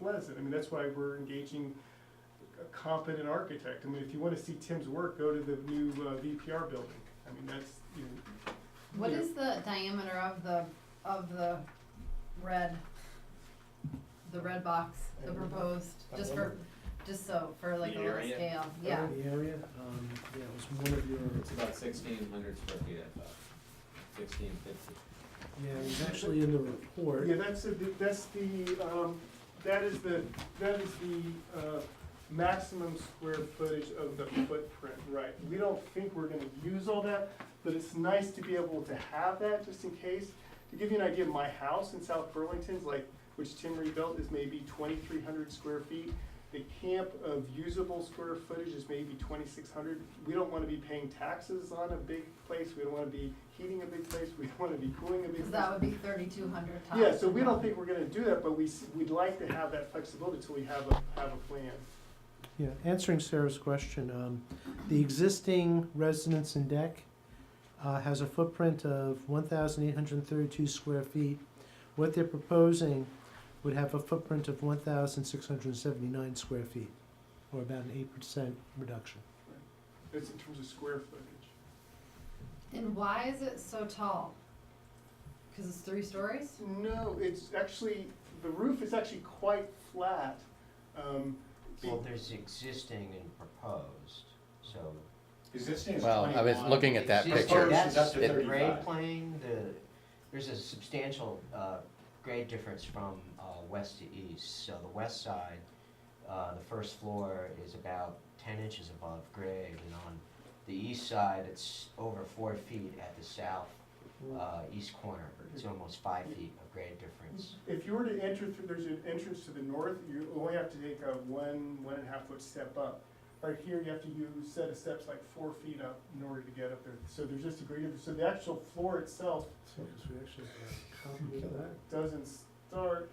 pleasant. I mean, that's why we're engaging a competent architect. I mean, if you wanna see Tim's work, go to the new VPR building. I mean, that's, you know. What you know, is the diameter of the red box, the proposed, just for like The a little area? scale, yeah. The area, yeah, it was one of your, It's about 1,600 square feet, I thought. 1,650. yeah, it was actually in the report. Yeah, that is the maximum square footage of the footprint, right? We don't think we're gonna use all that, but it's nice to be able to have that just in case. To give you an idea, my house in South Burlington's, like, which Tim rebuilt, is maybe 2,300 square feet. The camp of usable square footage is maybe 2,600. We don't wanna be paying taxes on a big place, we don't wanna be heating a big place, we don't wanna be cooling a big place. Cause that would be 3,200 tops. Yeah, so we don't think we're gonna do that, but we'd like to have that flexibility until we have a plan. Yeah, answering Sarah's question, the existing residence and deck has a footprint of 1,832 square feet. What they're proposing would have a footprint of 1,679 square feet, or about an 8% reduction. That's in terms of square footage. And why is it so tall? Cause it's 3 stories? No, it's actually, the roof is actually quite flat. Well, there's existing and proposed, so. Existing is Well, I was 21. looking at that Existing, picture. That's That's up to the 35. grade plane, there's a substantial, grade difference from, west to east. So the west side, the first floor is about 10 inches above grade, and on the east side, it's over 4 feet at the south, east corner. It's almost 5 feet of grade difference. If you were to enter through, there's an entrance to the north, you only have to take a 1.5 foot step up. Right here, you have to use a set of steps like 4 feet up in order to get up there. So there's just a grade, so the actual floor itself Because we actually have a copy of that. doesn't start,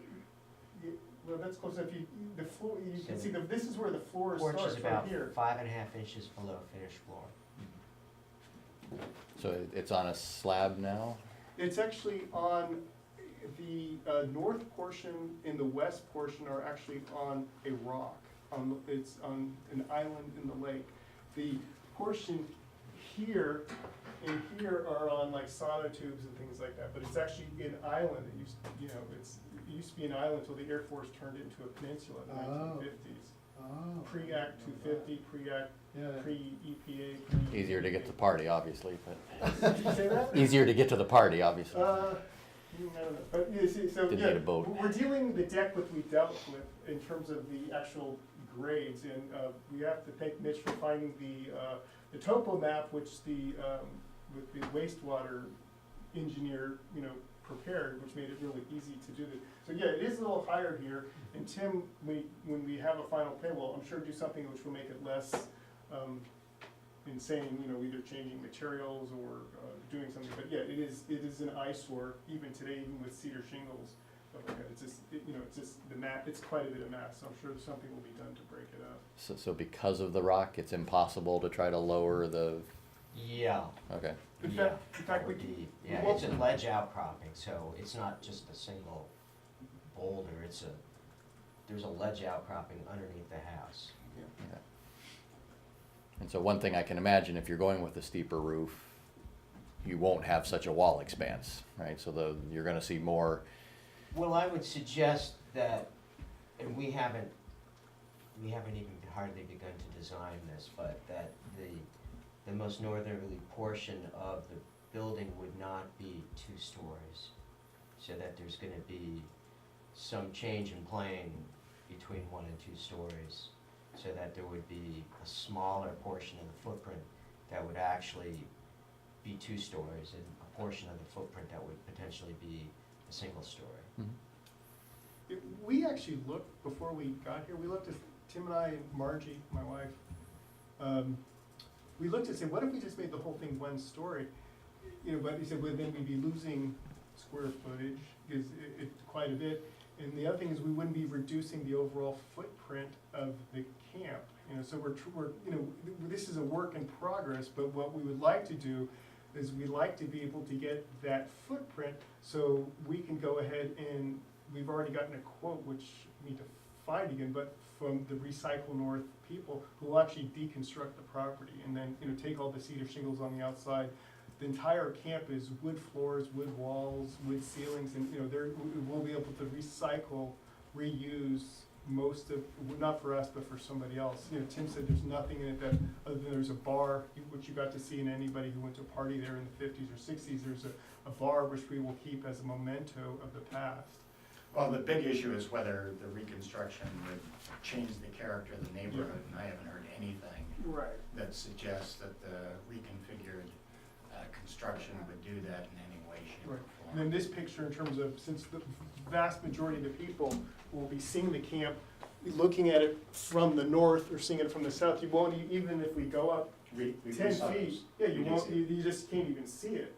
well, that's close enough, the floor, you can see, this is where the floor Porch starts, is right about here. 5.5 inches below finished floor. So it's on a slab now? It's actually on the north portion and the west portion are actually on a rock. It's on an island in the lake. The portion here and here are on like sonotubes and things like that, but it's actually an island. It used, it used to be an island until the Air Force turned it into a peninsula in the 1950s. Oh. Pre-Act 250, Yeah. pre-EPA. Easier to get to the party, obviously, but Did you say that? easier to get to the party, obviously. I don't know, but you see, so Didn't yeah, need a boat. we're dealing with the deck what we dealt with in terms of the actual grades, and we have to thank Mitch for finding the topo map, which the with the wastewater engineer, prepared, which made it really easy to do this. So yeah, it is a little higher here, and Tim, when we have a final plan, we'll, I'm sure, do something which will make it less insane, either changing materials or doing something, but yeah, it is an eyesore, even today, even with cedar shingles, stuff like that, it's just the map, it's quite a bit of mass, so I'm sure something will be done to break it up. So because of the rock, it's impossible to try to lower the, Yeah. okay. In Yeah, fact, we that would can. be- Yeah, it's a ledge outcropping, so it's not just a single boulder, there's a ledge outcropping underneath the house. Okay. And so one thing I can imagine, if you're going with a steeper roof, you won't have such a wall expanse, right? So you're gonna see more, Well, I would suggest that, and we haven't even hardly begun to design this, but that the most northerly portion of the building would not be 2 stories, so that there's gonna be some change in plane between 1 and 2 stories, so that there would be a smaller portion of the footprint that would actually be 2 stories, and a portion of the footprint that would potentially be a single story. We actually looked, before we got here, we looked at, Tim and I and Margie, my wife, we looked and said, what if we just made the whole thing one story? You know, but he said, well, then we'd be losing square footage, is quite a bit. And the other thing is we wouldn't be reducing the overall footprint of the camp. You know, so we're you know, this is a work in progress, but what we would like to do is we'd like to be able to get that footprint so we can go ahead and, we've already gotten a quote, which we need to find again, but from the Recycle North people who will actually deconstruct the property and then, you know, take all the cedar shingles on the outside. The entire camp is wood floors, wood walls, wood ceilings, and, you know, we'll be able to recycle, reuse most of, not for us, but for somebody else. You know, Tim said there's nothing in it that, other than there's a bar, which you got to see in anybody who went to a party there in the 50s or 60s. There's a bar which we will keep as a memento of the past. Well, the big issue is whether the reconstruction would change the character of the neighborhood, and I haven't heard anything that suggests that the reconfigured construction would do that in any way, shape, or form. And then this picture, in terms of, since the vast majority of the people will be seeing the camp, looking at it from the north or seeing it from the south, you won't, even if we go up We 10 saw feet, those. yeah, We you did won't, see it. you just can't even see it.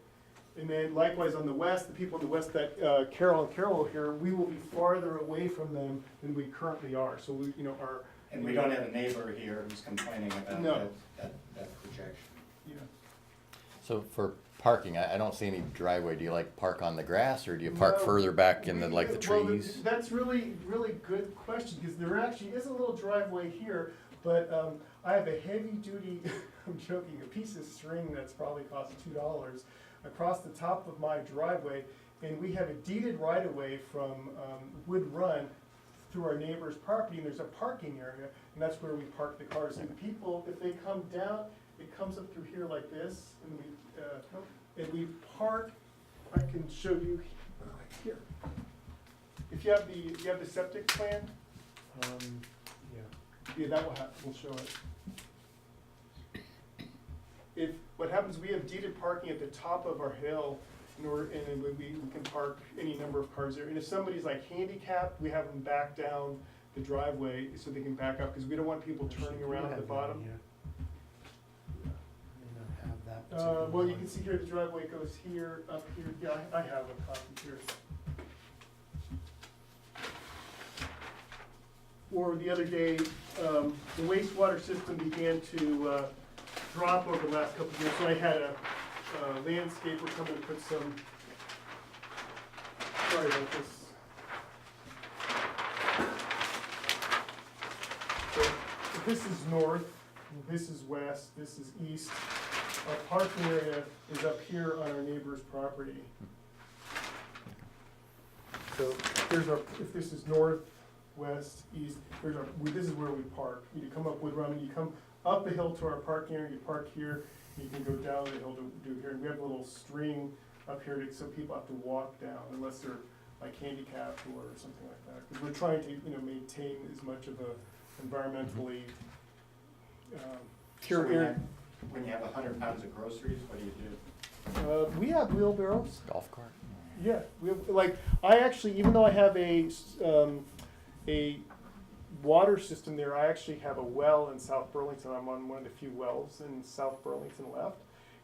And then likewise on the west, the people in the west that Carol and Carol here, we will be farther away from them than we currently are. So we, you know, our. And we don't have a neighbor here who's complaining about No. that projection. Yeah. So for parking, I don't see any driveway. Do you like park on the grass, or do you park No, further back in the, like the well, trees? That's really good question, because there actually is a little driveway here, but I have a heavy duty, I'm joking, a piece of string that's probably cost $2 across the top of my driveway, and we have a deeded right of way from Wood Run through our neighbor's property, and there's a parking area, and that's where we park the cars. And people, if they come down, it comes up through here like this, and we park. I can show you here. If you have the septic plan, yeah, that we'll show it. If what happens, we have deeded parking at the top of our hill, and then we can park any number of cars there. And if somebody's like handicapped, we have them back down the driveway so they can back up, because we don't want people turning around at the bottom. Well, you can see here the driveway goes here, up here. Yeah, I have a copy here. Or the other day, the wastewater system began to drop over the last couple of years. So I had a landscaper come and put some, sorry about this. So this is north, this is west, this is east. Our parking area is up here on our neighbor's property. So here's our, if this is north, west, east, here's our, this is where we park. You come up Wood Run, you come up the hill to our parking area, you park here, you can go down the hill to do here. And we have a little string up here so people have to walk down unless they're like handicapped or something like that. Because we're trying to, you know, maintain as much of a environmentally pure area. When you have 100 pounds of groceries, what do you do? We have wheelbarrows. Golf cart? Yeah, we have, like, I actually, even though I have a water system there, I actually have a well in South Burlington. I'm on one of the few wells in South Burlington left.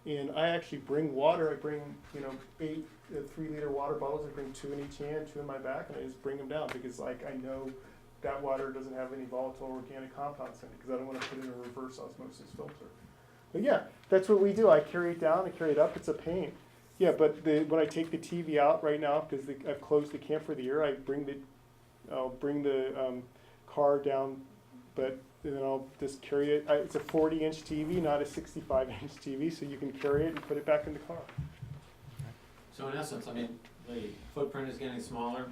And I actually bring water. I bring, you know, 8 3-liter water bottles. I bring 2 in each hand, 2 in my back, and I just bring them down because, like, I know that water doesn't have any volatile organic compounds in it because I don't want to put in a reverse osmosis filter. But yeah, that's what we do. I carry it down, I carry it up. It's a pain. Yeah, but when I take the TV out right now, because I've closed the camp for the year, I'll bring the car down, but then I'll just carry it. It's a 40-inch TV, not a 65-inch TV, so you can carry it and put it back in the car. So in essence, I mean, the footprint is getting smaller,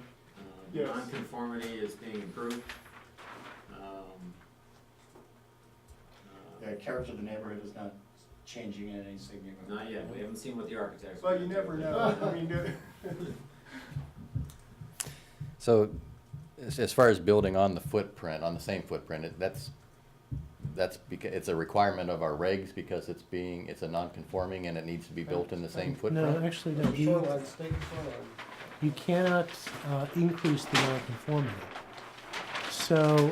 Yes. nonconformity is being improved. The character of the neighborhood is not changing in any significant way. Not yet, we haven't seen what the architects. Well, you never know. I mean, So, as far as building on the footprint, on the same footprint, that's because it's a requirement of our regs because it's a non-conforming and it needs to be built in the same footprint? No, actually, no. Shoreline, state shoreline. You cannot increase the nonconformity. So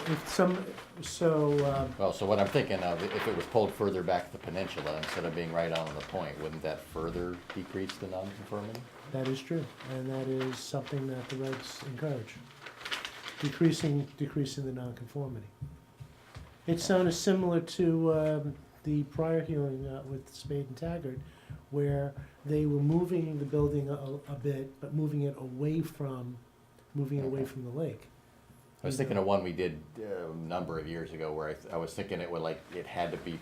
Well, so what I'm thinking of, if it was pulled further back the peninsula instead of being right on the point, wouldn't that further decrease the nonconformity? that is true, and that is something that the regs encourage. Decreasing the nonconformity. It sounded similar to the prior hearing with Spade and Taggart, where they were moving the building a bit, but moving it away from the lake. I was thinking of one we did a number of years ago where I was thinking it would it had to be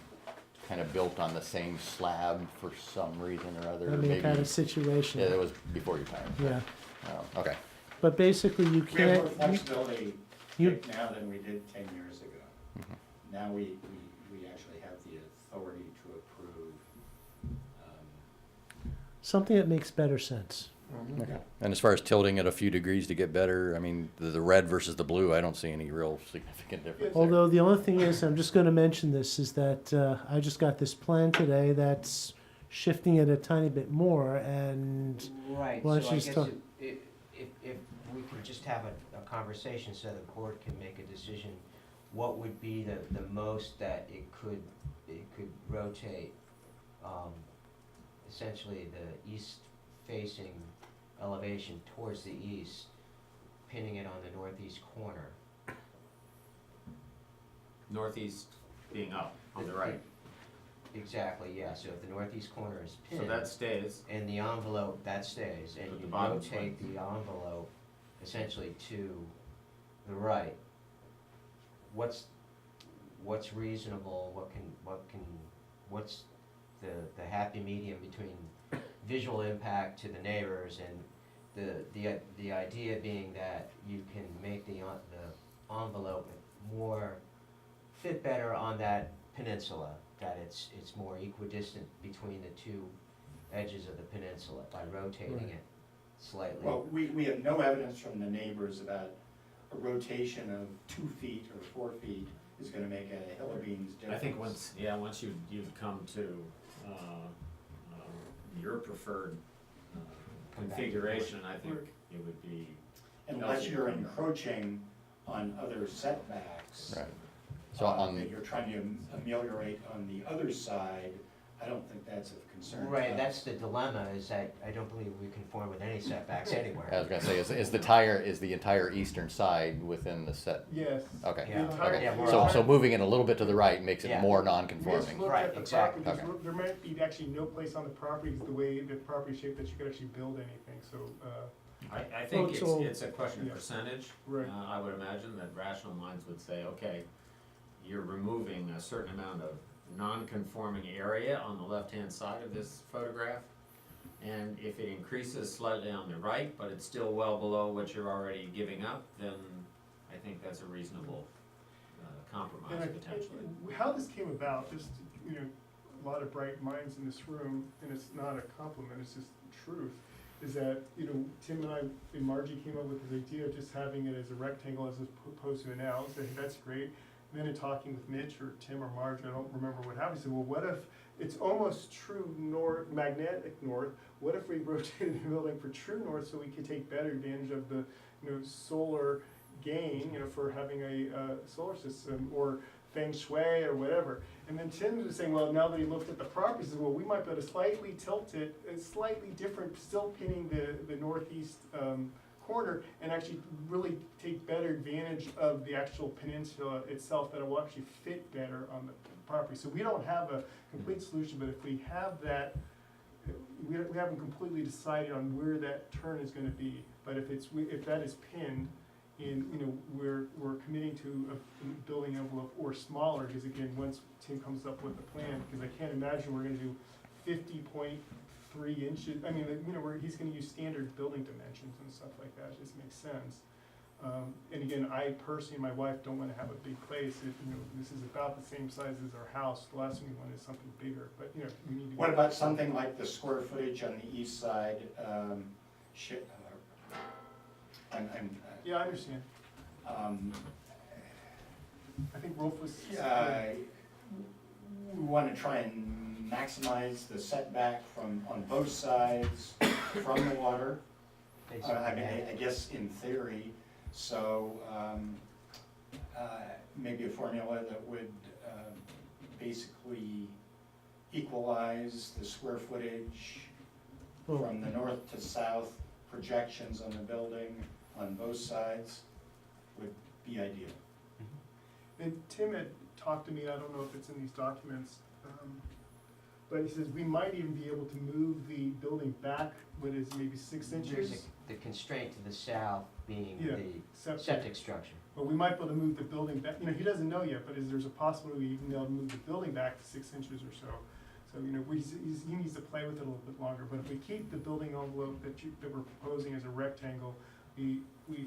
kind of built on the same slab for some reason or other. I mean, maybe. kind of situation. Yeah, that was before your time. Yeah, Oh, okay. but basically you We have more can't, flexibility you- now than we did 10 years ago. Mhm. Now we actually have the authority to approve. something that makes better sense. Okay. And as far as tilting it a few degrees to get better, I mean, the red versus the blue, I don't see any real significant difference. there. Although the only thing is, I'm just gonna mention this, is that I just got this plan today that's shifting it a tiny bit more, and Right, Why so don't I you just guess talk- if we could just have a conversation so the board can make a decision, what would be the most that it could rotate, essentially the east-facing elevation towards the east, pinning it on the northeast corner. Northeast being up on the right, Exactly, yeah, so if the northeast corner is so pinned. that stays. And the envelope, that stays, and But the you bottom rotate swings. the envelope essentially to the right. What's reasonable, what's the happy medium between visual impact to the neighbors and the idea being that you can make the envelope fit better on that peninsula, that it's more equidistant between the two edges of the peninsula by rotating Right. it slightly. Well, we have no evidence from the neighbors about a rotation of 2 feet or 4 feet is gonna make a hill of beans difference. I think once you'd come to, your preferred configuration, I think it would be. Unless you're encroaching on other setbacks. Right. So on, That you're trying to ameliorate on the other side, I don't think that's of concern. to Right, us. that's the dilemma, is that I don't believe we conform with any setbacks anywhere. I was gonna say, is the entire eastern side within the set? Yes. Okay, Yeah. okay. Yeah, we're So all- moving it a little bit to the right makes it Yeah. more Let's non-conforming. look Right, at the exactly. property, 'cause Okay. there might be actually no place on the property, the way the property shaped, that you could actually build anything, so, I think so- it's a question of Yeah. percentage. Right. I would imagine that rational minds would say, okay, you're removing a certain amount of non-conforming area on the left-hand side of this photograph. And if it increases slightly on the right, but it's still well below what you're already giving up, then I think that's a reasonable compromise and potentially. how this came about, just, a lot of bright minds in this room, and it's not a compliment, it's just truth, is that, Tim and I and Margie came up with this idea of just having it as a rectangle as opposed to an L, so that's great. And then in talking with Mitch or Tim or Margie, I don't remember what happened, he said, well, what if it's almost true north, magnetic north, what if we rotated the building for true north so we could take better advantage of the, solar gain, for having a solar system, or feng shui or whatever. And then Tim was saying, well, now that he looked at the property, he said, well, we might be able to slightly tilt it, it's slightly different, still pinning the northeast corner, and actually really take better advantage of the actual peninsula itself, that it will actually fit better on the property. So we don't have a complete solution, but if we have that, we haven't completely decided on where that turn is gonna be. But if that is pinned, and, we're committing to a building envelope or smaller, because again, once Tim comes up with the plan, because I can't imagine we're gonna do 50.3 inches, I mean, he's gonna use standard building dimensions and stuff like that, it just makes sense. And again, I personally, my wife, don't wanna have a big place, this is about the same size as our house, the last thing we want is something bigger, but, we need to. What about something like the square footage on the east side? Yeah, I understand. I think Rolf was. We want to try and maximize the setback on both sides from the water. I guess in theory, so maybe a formula that would basically equalize the square footage from the north to south, projections on the building on both sides would be ideal. And Tim had talked to me, I don't know if it's in these documents, but he says we might even be able to move the building back, what is maybe 6 There's inches? the constraint to the south being Yeah, the septic structure. But we might be able to move the building back, he doesn't know yet, but there's a possibility we can be able to move the building back to 6 inches or so. So, he needs to play with it a little bit longer, but if we keep the building envelope that we're proposing as a rectangle, we,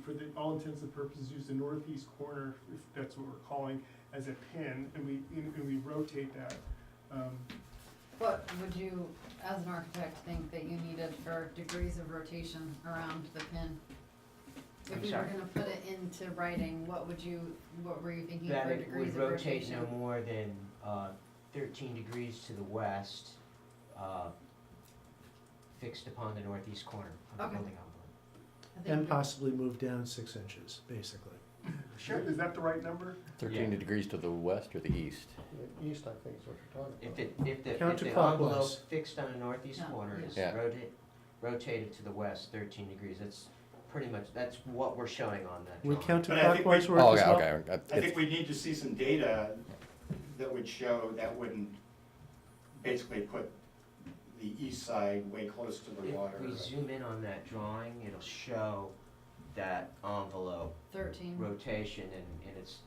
for all intents and purposes, use the northeast corner, if that's what we're calling, as a pin, and we rotate that. What would you, as an architect, think that you needed for degrees of rotation around the pin? If I'm you were sorry? gonna put it into writing, what were you thinking That for it degrees would of rotate rotation? no more than 13 degrees to the west, fixed upon the northeast corner of the Okay. building envelope. I think And we- possibly move down 6 inches, basically. Sure. Is that the right number? 13 degrees to the west or the east? The east, I think, is what you're talking If about. the Counterclockwise. envelope fixed on the northeast Yeah. corner is Yeah. rotated to the west 13 degrees, that's pretty much, that's what we're showing on that Would drawing. But I think we- counterclockwise work Oh, as okay, well? okay. I think we need to see some data that would show that wouldn't basically put the east side way close to the water. If we zoom in on that drawing, it'll show that envelope 13. rotation and its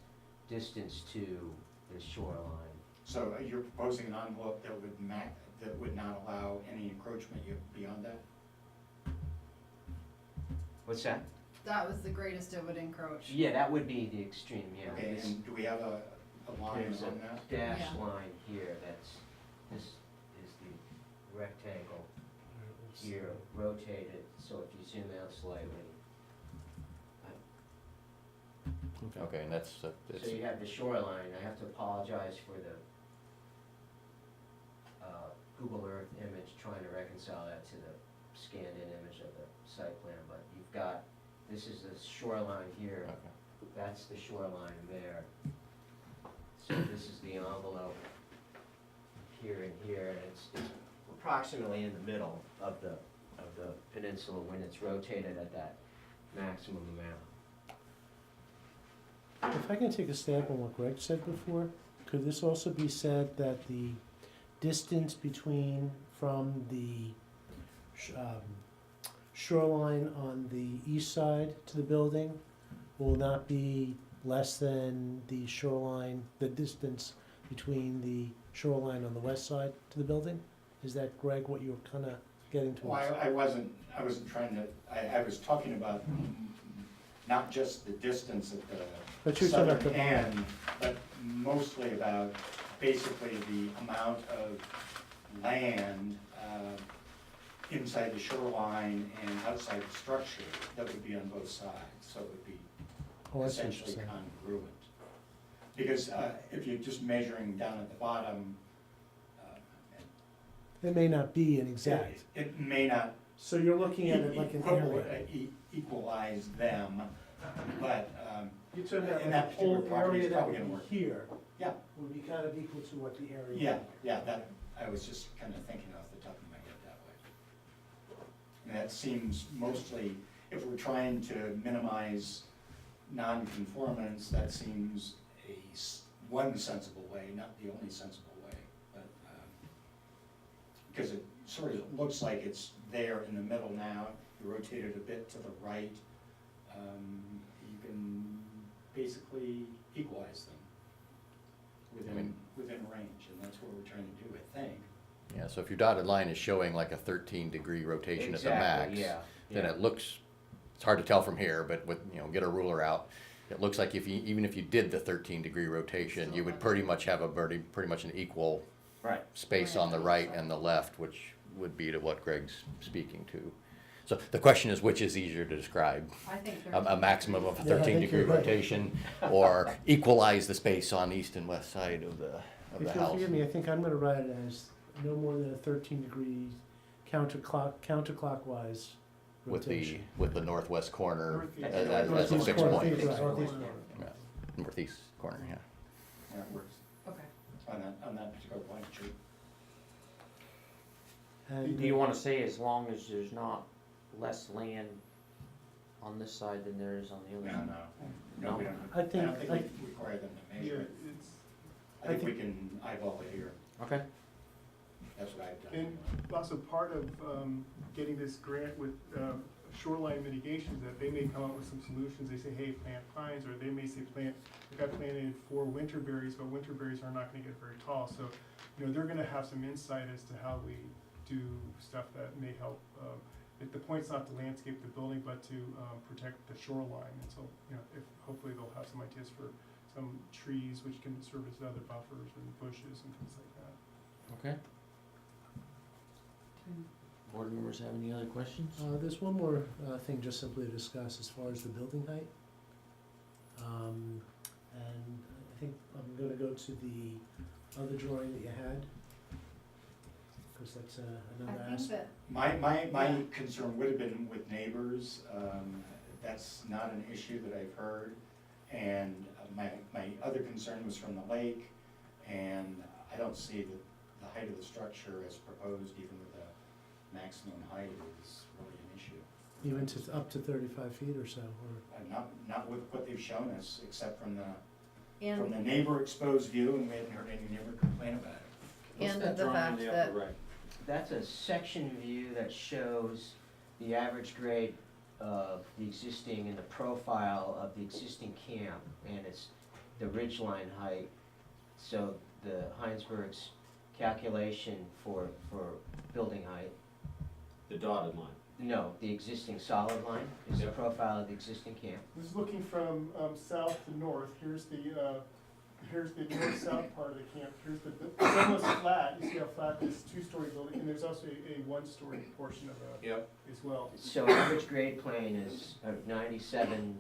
distance to the shoreline. So you're proposing an envelope that would not allow any encroachment beyond that? What's that? That was the greatest it would encroach. Yeah, that would be the extreme, yeah. Okay, This- and do we have a line There's a on that? dash Yeah. line here, this is the rectangle here, rotated, so if you zoom out slightly. Okay, and that's, So you have the shoreline, I have to apologize for the Google Earth image, trying to reconcile that to the scanned-in image of the site plan, but you've got, this is the shoreline here, okay. that's the shoreline there. So this is the envelope here and here, and it's approximately in the middle of the peninsula when it's rotated at that maximum amount. If I can take a stab on what Greg said before, could this also be said that the distance from the shoreline on the east side to the building will not be less than the shoreline, the distance between the shoreline on the west side to the building? Is that, Greg, what you were kind of getting Well, towards? I wasn't trying to, I was talking about not just the distance at But the you're talking about southern the line. end, but mostly about basically the amount of land inside the shoreline and outside the structure that would be on both sides, so it would be Oh, I see what you're essentially saying. congruent. Because if you're just measuring down at the bottom, It may not be an exact. it may not So you're looking at it like an area. equalize them, but You're talking about in like that the whole particular property, area it's that probably would gonna be work. here Yeah, would be kind of equal to what the area. yeah, would be. yeah, that, I was just kind of thinking off the top of my head that way. And that seems mostly, if we're trying to minimize non-conformance, that seems one sensible way, not the only sensible way, but, because it sort of looks like it's there in the middle now, you rotate it a bit to the right, you can basically equalize them within range, and that's what we're trying to do, I think. Yeah, so if your dotted line is showing like a 13-degree rotation at the Exactly, max, yeah, then yeah. it looks, it's hard to tell from here, but with, get a ruler out, it looks like even if you did the 13-degree rotation, you would pretty much have pretty much an equal Right. space on the right and the left, which would be to what Greg's speaking to. So the question is, which is easier to describe? I think A maximum of a Yeah, I think 13-degree you're right. rotation, or equalize the space on east and west side of the If you'll house? forgive me, I think I'm gonna write it as no more than a 13 degrees counterclockwise With rotation. the northwest corner Northeast. as a Northeast fixed corner, point. right, northeast corner. Yeah. northeast corner, yeah. Yeah, it works Okay. on that particular point, true. And Do you wanna say as long as there's not less land on this side than there is on the other No, side? no, we don't. I think- don't think we require them to Yeah, measure it. it's, I think we can eyeball it here. Okay. That's what I've done. and also part of, getting this grant with, shoreline mitigation, is that they may come up with some solutions. They say, hey, plant pines, or they may say I planted 4 winterberries, but winterberries are not gonna get very tall. So, you know, they're gonna have some insight as to how we do stuff that may help. The point's not to landscape the building, but to, protect the shoreline. And so, you know, if, hopefully they'll have some ideas for some trees which can serve as other buffers and bushes and things like that. Okay. Board members have any other questions? There's one more thing just simply to discuss as far as the building height. And I think I'm gonna go to the other drawing that you had, because that's another I think aspect. that, My concern would have been with neighbors. That's not an issue that I've heard. And my other concern was from the lake, and I don't see the height of the structure as proposed, even with the maximum height, is really an issue. Even to up to 35 feet or so, or, Not with what they've shown us, except from the and, neighbor exposed view, and we haven't heard any neighbor complain about it. and the fact that, That's a section view that shows the average grade of the existing and the profile of the existing camp, and it's the ridgeline height. So the Hinesburg's calculation for building height, The dotted line. no, the existing solid line is the profile of the existing camp. This is looking from, south to north. Here's the north-south part of the camp. Here's it's almost flat. You see how flat this 2-story building, and there's also a 1-story portion of Yep. as well. So average grade plane is 97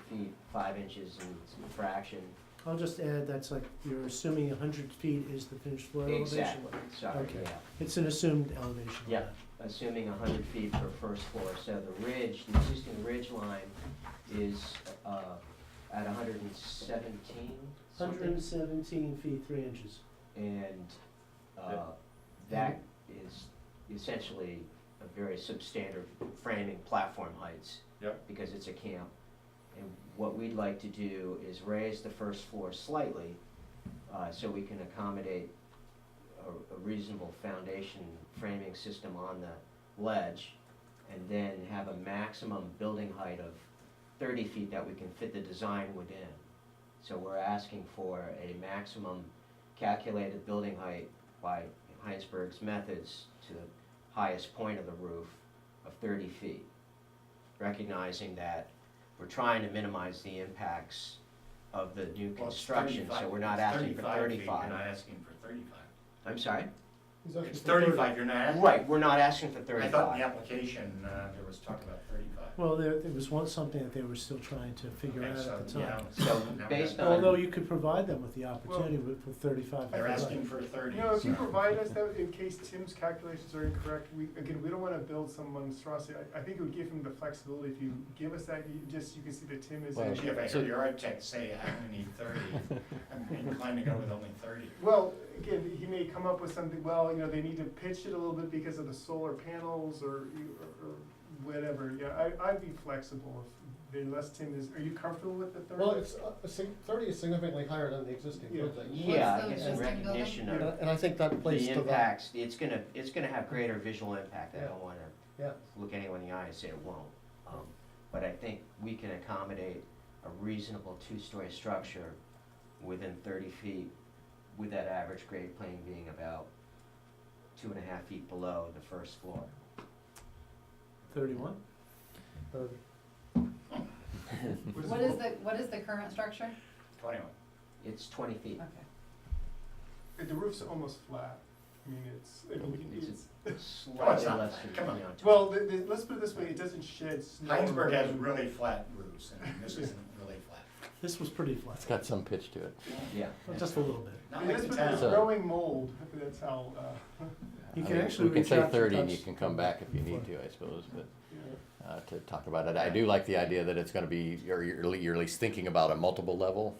feet, 5 inches and some fraction. I'll just add, that's like, you're assuming 100 feet is the finished floor elevation. Exactly, sorry, Okay. yeah. It's an assumed elevation. Yeah, assuming 100 feet per first floor. So the existing ridge line is at 117 something. 117 feet, 3 inches. And that is essentially a very substandard framing platform heights. Yep. Because it's a camp. And what we'd like to do is raise the first floor slightly, so we can accommodate a reasonable foundation framing system on the ledge, and then have a maximum building height of 30 feet that we can fit the design within. So we're asking for a maximum calculated building height by Hinesburg's methods to the highest point of the roof of 30 feet. Recognizing that we're trying to minimize the impacts of the new Well, it's construction, so 35 we're not it's asking for 35 feet, 35. You're not asking for 35. I'm sorry? He's asking It's for 35, you're not asking. Right, we're not asking for I thought in 35. the application, there was talk about 35. Well, there was something that they were still trying to figure Okay, out so, at the yeah, time. So now based we're- on- Although you could provide them with the opportunity with 35. They're feet. asking for 30. You know, if you so- provide us that, in case Tim's calculations are incorrect, we don't wanna build some monstrosity. I think it would give him the flexibility if you give us that, you can see that Tim is. Well, Actually, if I So- heard your architect say, I'm gonna need 30, I'm inclined to go with only 30. Well, again, he may come up with something, well, you know, they need to pitch it a little bit because of the solar panels or whatever. Yeah, I'd be flexible unless Tim is, are you comfortable with the 30? Well, it's, 30 is significantly higher than the existing Yeah. building. Yeah, What's I the guess in existing building? recognition And of and I think that plays the to that. impacts, it's gonna have greater visual impact. I Yeah. don't wanna Yeah. look anyone in the eye and say it won't. But I think we can accommodate a reasonable 2-story structure within 30 feet, with that average grade plane being about 2.5 feet below the first floor. 31? what is the current structure? 21. It's 20 feet. Okay. The roof's almost flat. I mean, it's Slightly less than, Come on. well, let's put it this way, it doesn't shed snow. Hinesburg has really flat roofs, and this isn't really flat. This was pretty flat. It's got some pitch to it. Yeah. Well, just a little bit. I Not mean, like let's the put it, town. it's So- growing mold, that's how, You I can mean, actually we can reach say out to 30 and touch you can come back if you need before. to, I suppose, but, to talk about it. I do like the idea that it's gonna be, you're at least thinking about a multiple level.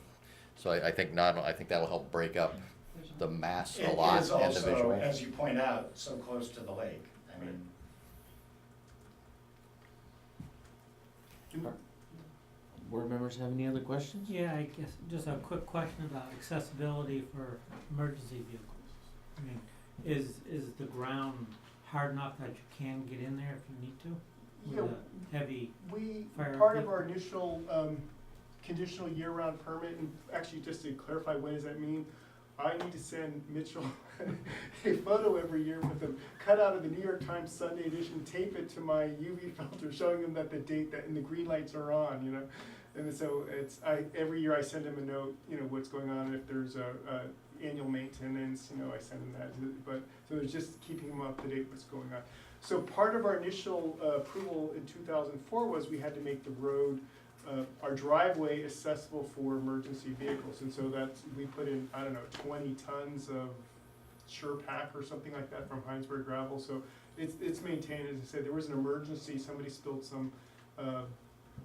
So I think that'll help break up the mass a lot It is also, individually. as you point out, so close to the lake. I mean, Board members have any other questions? Yeah, I guess just a quick question about accessibility for emergency vehicles. I mean, is the ground hard enough that you can get in there if you need to? Yeah, With a heavy, fire part of vehicle? our initial, conditional year-round permit, and actually just to clarify, what does that mean? I need to send Mitchell a photo every year with a cutout of the New York Times Sunday edition, tape it to my UV filter, showing him that the date that, and the green lights are on, you know? And so every year I send him a note, you know, what's going on, if there's a annual maintenance, you know, I send him that. But, so it's just keeping him up to date what's going on. So part of our initial approval in 2004 was we had to make the road, our driveway accessible for emergency vehicles. And so that's, we put in, I don't know, 20 tons of sure pack or something like that from Hinesburg gravel. So it's maintained. As I said, there was an emergency, somebody spilled some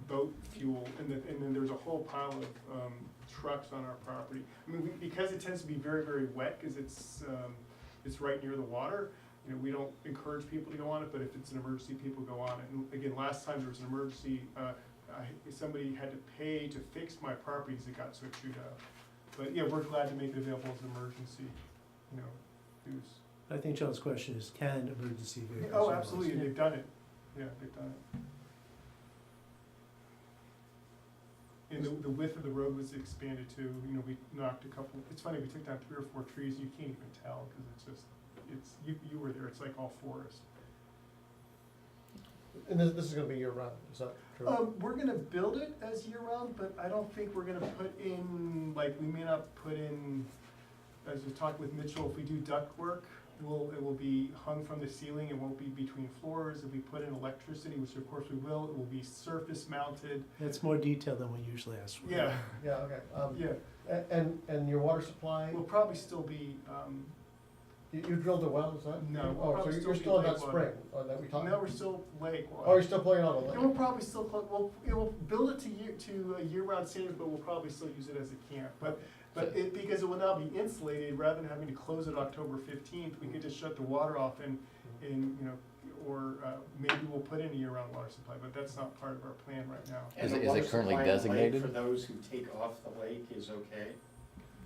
boat fuel, and then there was a whole pile of trucks on our property. I mean, because it tends to be very, very wet, because it's right near the water, you know, we don't encourage people to go on it, but if it's an emergency, people go on it. And again, last time there was an emergency, somebody had to pay to fix my property because it got so chewed up. But yeah, we're glad to make it available as an emergency, you know, use. I think John's question is, can emergency vehicles? Oh, use absolutely, those? they've done it. Yeah, they've done it. And the width of the road was expanded too. You know, we knocked a couple, it's funny, we took down 3 or 4 trees, you can't even tell, because it's just, you were there, it's like all forest. And this is gonna be year-round, is that true? We're gonna build it as year-round, but I don't think we're gonna put in, like, we may not put in, as we talked with Mitchell, if we do duct work, it will be hung from the ceiling, it won't be between floors. If we put in electricity, which of course we will, it will be surface mounted. That's more detail than we usually ask for. Yeah, Yeah, okay. yeah, And your water supply, we'll probably still be, you drilled a well, is that? No, we'll Oh, so probably you're still still in be that lake spring, water. that we talked no, about? we're still lake water. Oh, you're still pulling out of the And lake? we'll probably still, we'll build it to a year-round standard, but we'll probably still use it as a camp. But because it will now be insulated, rather than having to close it October 15th, we could just shut the water off and you know, or maybe we'll put in a year-round water supply, but that's not part of our plan right now. and Is the it water currently supply in the lake designated? For those who take off the lake is okay?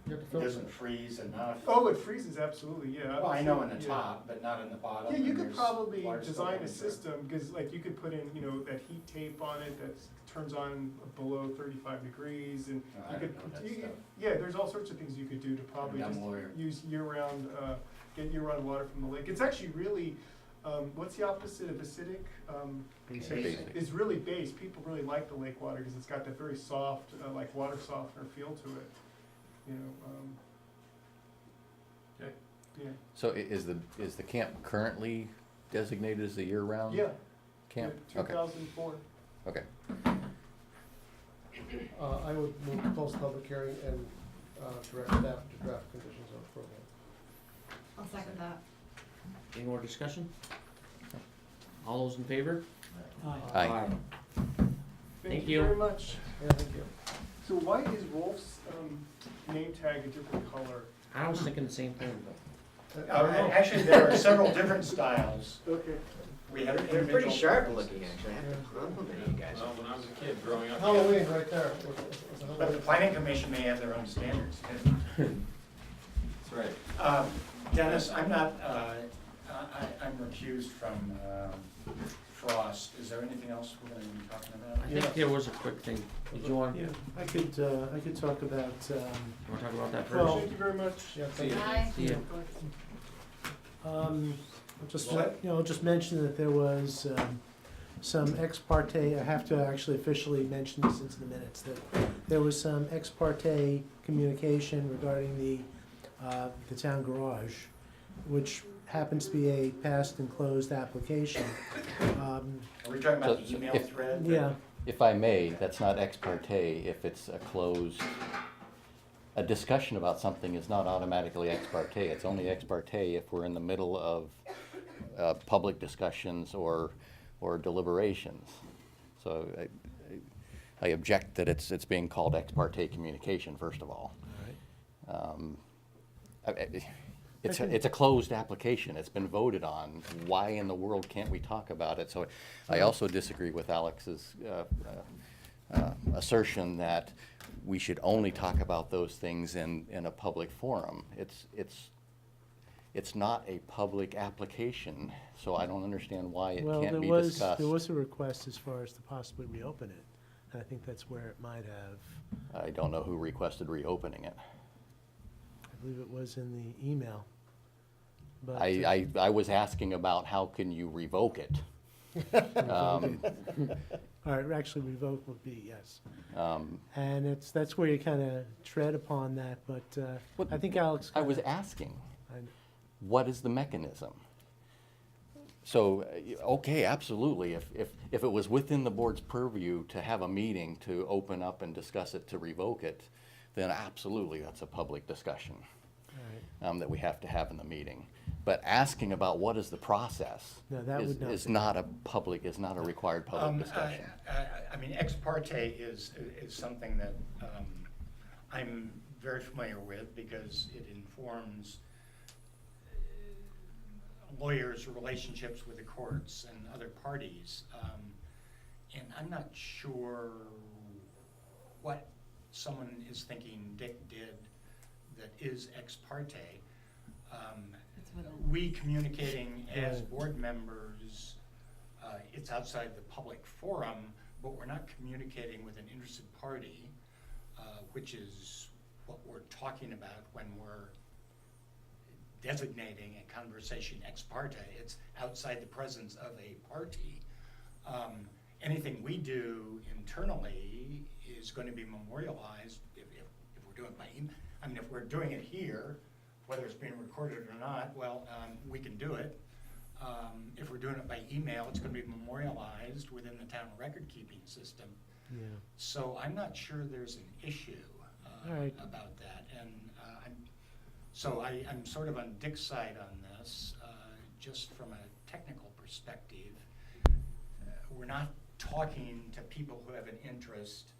You have to It fill doesn't freeze enough? Oh, it freezes, absolutely, yeah. Well, I know in the Yeah. top, but not in the bottom. Yeah, you and could there's probably water still design a going through. system, because like you could put in, you know, that heat tape on it that turns on below 35 degrees, and No, I you could, don't know that stuff. yeah, there's all sorts of things you could do to probably I'm a just lawyer. use year-round, get year-round water from the lake. It's actually really, what's the opposite of acidic? Basic. It's really base. People really like the lake water because it's got that very soft, like water softener feel to it, you know, Okay. yeah. So is the camp currently designated as a year-round Yeah, camp? yeah, Okay, 2004. okay. I would move to close the public hearing and direct staff to draft conditions of approval. I'll second that. Any more discussion? All those in favor? Aye. Thank you you. very much. Yeah, thank you. So why is Wolf's name tag a different color? I was thinking the same thing, Actually, there are several different styles. Okay. We have They're pretty individual sharp preferences. looking, actually, I have to compliment you guys. Well, when I was a kid growing up. Halloween right there. But the planning commission may have their own standards too. That's right. Dennis, I'm not, I'm recused from Frost. Is there anything else we're gonna be talking I about? think there was a quick thing. Did you want, Yeah, I could talk about, you wanna talk about that Well, first? Thank you very much. Yeah, thank you. Aye. See ya. I'll just mention that there was, some ex parte, I have to actually officially mention this into the minutes, that there was some ex parte communication regarding the town garage, which happens to be a passed and closed application. Are we talking about the So email if- thread? Yeah, If I may, that's not ex parte if it's a closed, a discussion about something is not automatically ex parte. It's only ex parte if we're in the middle of public discussions or or deliberations. So I object that it's being called ex parte communication, first of all. It's a closed application. It's been voted on. Why in the world can't we talk about it? So I also disagree with Alex's assertion that we should only talk about those things in a public forum. It's not a public application, so I don't understand why it can't be discussed. There was a request as far as to possibly reopen it, and I think that's where it might have. I don't know who requested reopening it. I believe it was in the email. But, I was asking about how can you revoke it? All right, actually revoke would be, yes. And that's where you kind of tread upon that, but I think Alex. I was asking, I- what is the mechanism? So, okay, absolutely, if it was within the board's purview to have a meeting to open up and discuss it, to revoke it, then absolutely, that's a public discussion that we have to have in the meeting. But asking about what is the process No, that would not is be. not a required public discussion. I mean, ex parte is something that I'm very familiar with because it informs lawyers' relationships with the courts and other parties. And I'm not sure what someone is thinking Dick did that is ex parte. We communicating as board members, it's outside the public forum, but we're not communicating with an interested party, which is what we're talking about when we're designating a conversation ex parte. It's outside the presence of a party. Anything we do internally is going to be memorialized if we're doing it by email. I mean, if we're doing it here, whether it's being recorded or not, well, we can do it. If we're doing it by email, it's going to be memorialized within the town record-keeping system. Yeah. So I'm not sure there's an issue about that. And I'm sort of on Dick's side on this, just from a technical perspective. We're not talking to people who have an interest.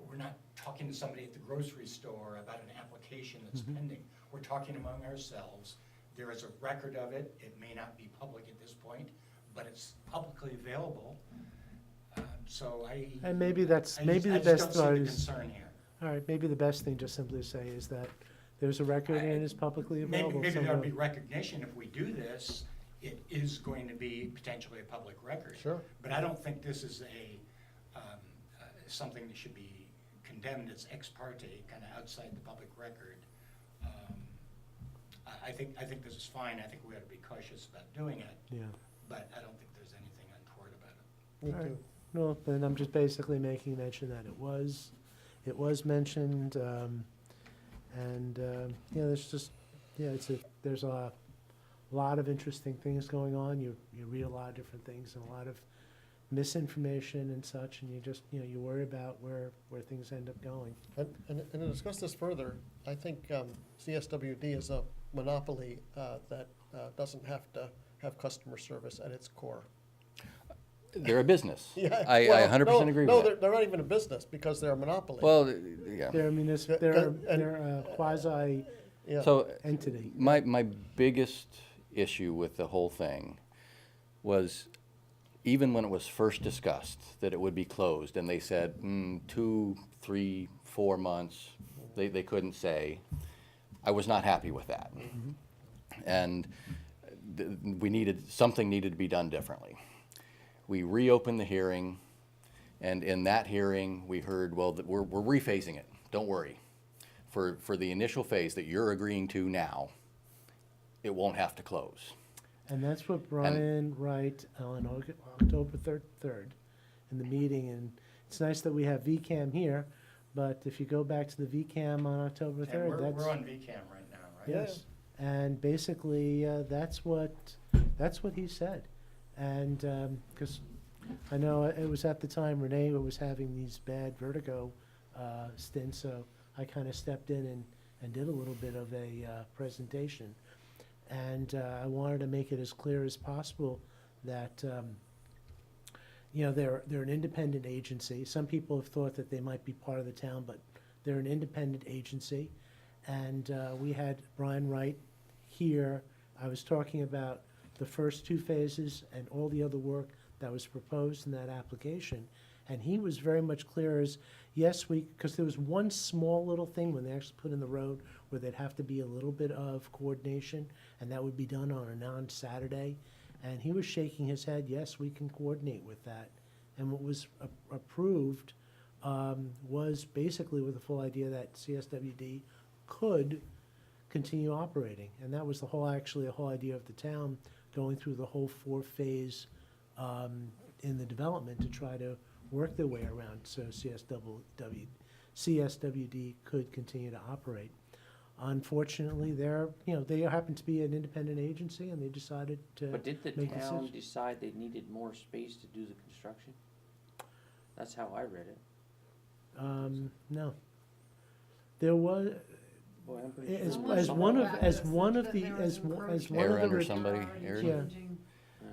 We're not talking to somebody at the grocery store about an application that's pending. We're talking among ourselves. There is a record of it. It may not be public at this point, but it's publicly available. And maybe that's, maybe the I best just don't thought see the is. concern here. All right, maybe the best thing just simply to say is that there's a record and it's publicly available. Maybe somewhere. there'll be recognition if we do this. It is going to be potentially a public record. Sure. But I don't think this is something that should be condemned as ex parte, kind of outside the public record. I think this is fine. I think we ought to be cautious about doing it. Yeah. But I don't think there's anything untoward about it. Me All right. too. No, then I'm just basically making mention that it was mentioned, there's just, there's a lot of interesting things going on. You read a lot of different things and a lot of misinformation and such, and you just, you worry about where things end up going. And to discuss this further, I think CSWD is a monopoly that doesn't have to have customer service at its core. They're a business. Yeah, I well, 100% agree no, with that. they're not even a business because they're a monopoly. Well, yeah. They're a quasi Yeah. So entity. my biggest issue with the whole thing was, even when it was first discussed that it would be closed, and they said 2, 3, 4 months, they couldn't say, I was not happy with that. And something needed to be done differently. We reopened the hearing, and in that hearing, we heard, well, we're rephasing it, don't worry. For the initial phase that you're agreeing to now, it won't have to close. And that's what Brian Wright on October 3rd in the meeting, and it's nice that we have VCAM here, but if you go back to the VCAM on October And 3rd, we're on VCAM right now, right? Yes, and basically, that's what he said. And, because I know it was at the time Renee was having these bad vertigo stints, so I kind of stepped in and did a little bit of a presentation. And I wanted to make it as clear as possible that, you know, they're an independent agency. Some people have thought that they might be part of the town, but they're an independent agency. And we had Brian Wright here. I was talking about the first two phases and all the other work that was proposed in that application. And he was very much clear as, yes, because there was one small little thing when they actually put in the road where there'd have to be a little bit of coordination, and that would be done on a non-Saturday. And he was shaking his head, yes, we can coordinate with that. And what was approved was basically with the full idea that CSWD could continue operating. And that was the whole idea of the town going through the whole four-phase in the development to try to work their way around so CSWD could continue to operate. Unfortunately, they happen to be an independent agency, and they decided to But did the make town decisions. decide they needed more space to do the construction? That's how I read it. No. There was, Boy, I'm pretty as, sure. as one of, as one of That the, there as was one as encroachment. one of Aaron the. or re- somebody, Already Aaron? Yeah. changing.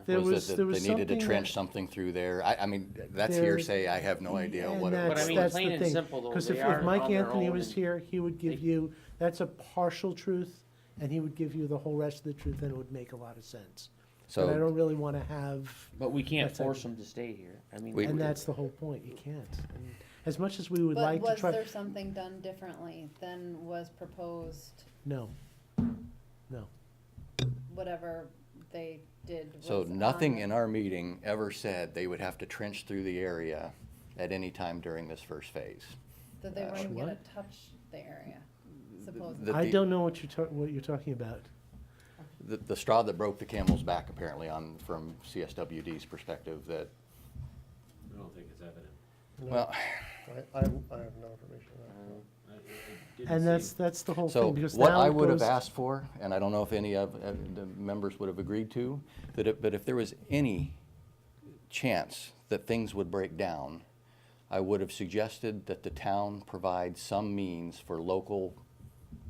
There Was was, it there that was they needed to something trench that- something through there? I mean, that's There- hearsay, I have no idea and what it But I was. mean, that's plain the and thing. simple though, Because they if are Mike on their Anthony own was and- here, he would give you, that's a partial truth, and he would give you the whole rest of the truth, and it would make a lot of sense. But I So, don't really wanna have, But we can't That's like- force them to stay here. I mean, We- and that's the whole point, you can't. And as much as we would But like to was try, there something done differently than was proposed, no, whatever they did was so on nothing the- in our meeting ever said they would have to trench through the area at any time during this first phase. That they weren't even What? gonna touch the area, supposedly. The- I don't know what you're talking about. The straw that broke the camel's back apparently from CSWD's perspective that, I don't think it's evident. No, well, I have no information on that. And that's the whole so thing, because what now I it would have goes- asked for, and I don't know if any of the members would have agreed to, but if there was any chance that things would break down, I would have suggested that the town provide some means for local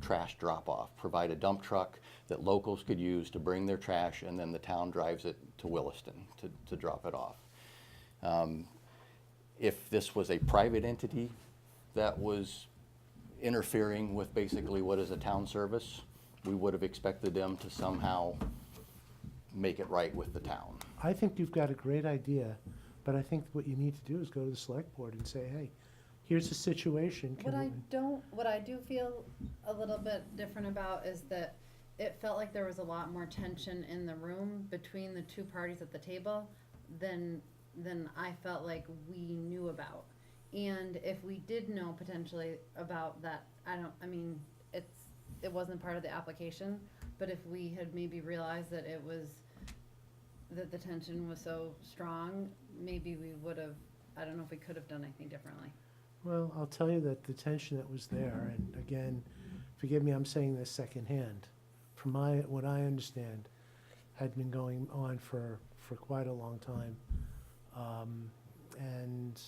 trash drop-off, provide a dump truck that locals could use to bring their trash, and then the town drives it to Williston to drop it off. If this was a private entity that was interfering with basically what is a town service, we would have expected them to somehow make it right with the town. I think you've got a great idea, but I think what you need to do is go to the select board and say, hey, here's the situation. What Can what I do feel a little bit different about is that it felt like there was a lot more tension in the room between the two parties at the table than I felt like we knew about. And if we did know potentially about that, it wasn't part of the application, but if we had maybe realized that that the tension was so strong, maybe we would have, I don't know if we could have done anything differently. Well, I'll tell you that the tension that was there, and again, forgive me, I'm saying this secondhand, from what I understand, had been going on for quite a long time. And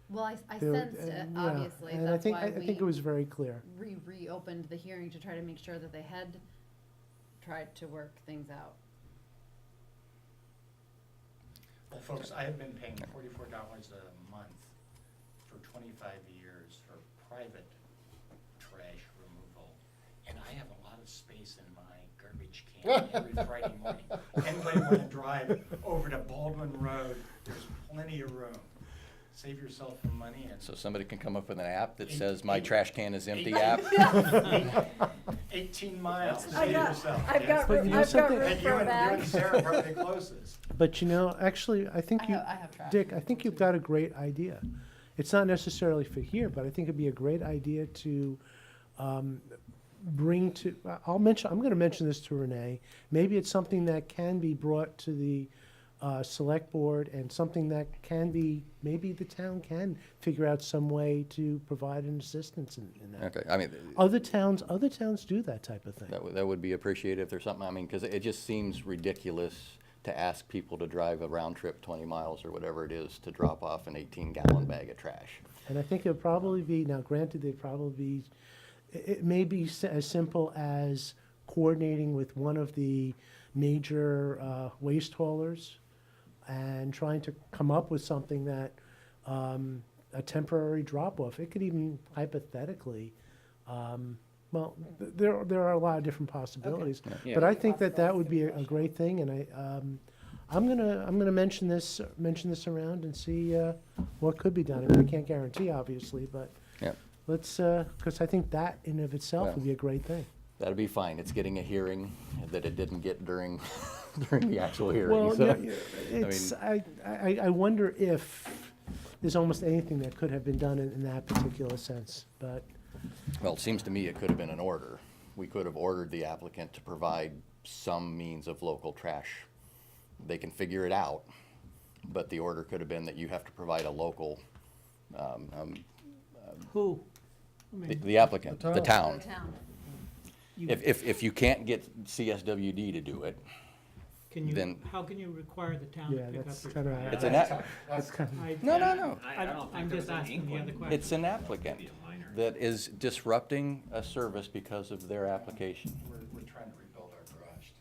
Well, I there- sensed it, and, yeah, obviously, and that's why I think it was very clear. reopened the hearing to try to make sure that they had tried to work things out. Well, folks, I have been paying $44 a month for 25 years for private trash removal, and I have a lot of space in my garbage can every Friday morning. Anybody want to drive over to Baldwin Road, there's plenty of room. Save yourself some money and. So somebody can come up with an app that says, my trash can is empty app? 18 miles, I save got- yourself. I've yes? got But room, you know I've got something- room And for you a and bag. Sarah are probably closest. But you know, actually, I think I have trash. Dick, I think you've got a great idea. It's not necessarily for here, but I think it'd be a great idea to bring to, I'm gonna mention this to Renee. Maybe it's something that can be brought to the select board, and something that can be, maybe the town can figure out some way to provide an assistance in that. Okay, I mean, Other towns do that type of thing. that would be appreciated if there's something, I mean, because it just seems ridiculous to ask people to drive a round trip 20 miles or whatever it is to drop off an 18-gallon bag of trash. And I think it'd probably be, now granted, they'd probably be, it may be as simple as coordinating with one of the major waste haulers and trying to come up with something that, a temporary drop-off. It could even hypothetically, well, there are a lot of different possibilities. Yeah. But I think that would be a great thing, and I'm gonna mention this around and see what could be done. I mean, we can't guarantee, obviously, but Yeah. let's, because I think that in of itself Well, would be a great thing. That'd be fine. It's getting a hearing that it didn't get during, during the actual hearing, Well, so. yeah, it's, I wonder if there's almost anything that could have been done in that particular sense, but, Well, it seems to me it could have been an order. We could have ordered the applicant to provide some means of local trash. They can figure it out, but the order could have been that you have to provide a local, Who? I mean, the applicant, The the town. town. you- If you can't get CSWD to do it, Can you, then- how can you require the town to yeah, pick up that's your kind of. trash? it's an, That's kind of. I- no, no, no. I'm just asking the other question. It's an applicant that is disrupting a service because of their application. We're trying to rebuild our garage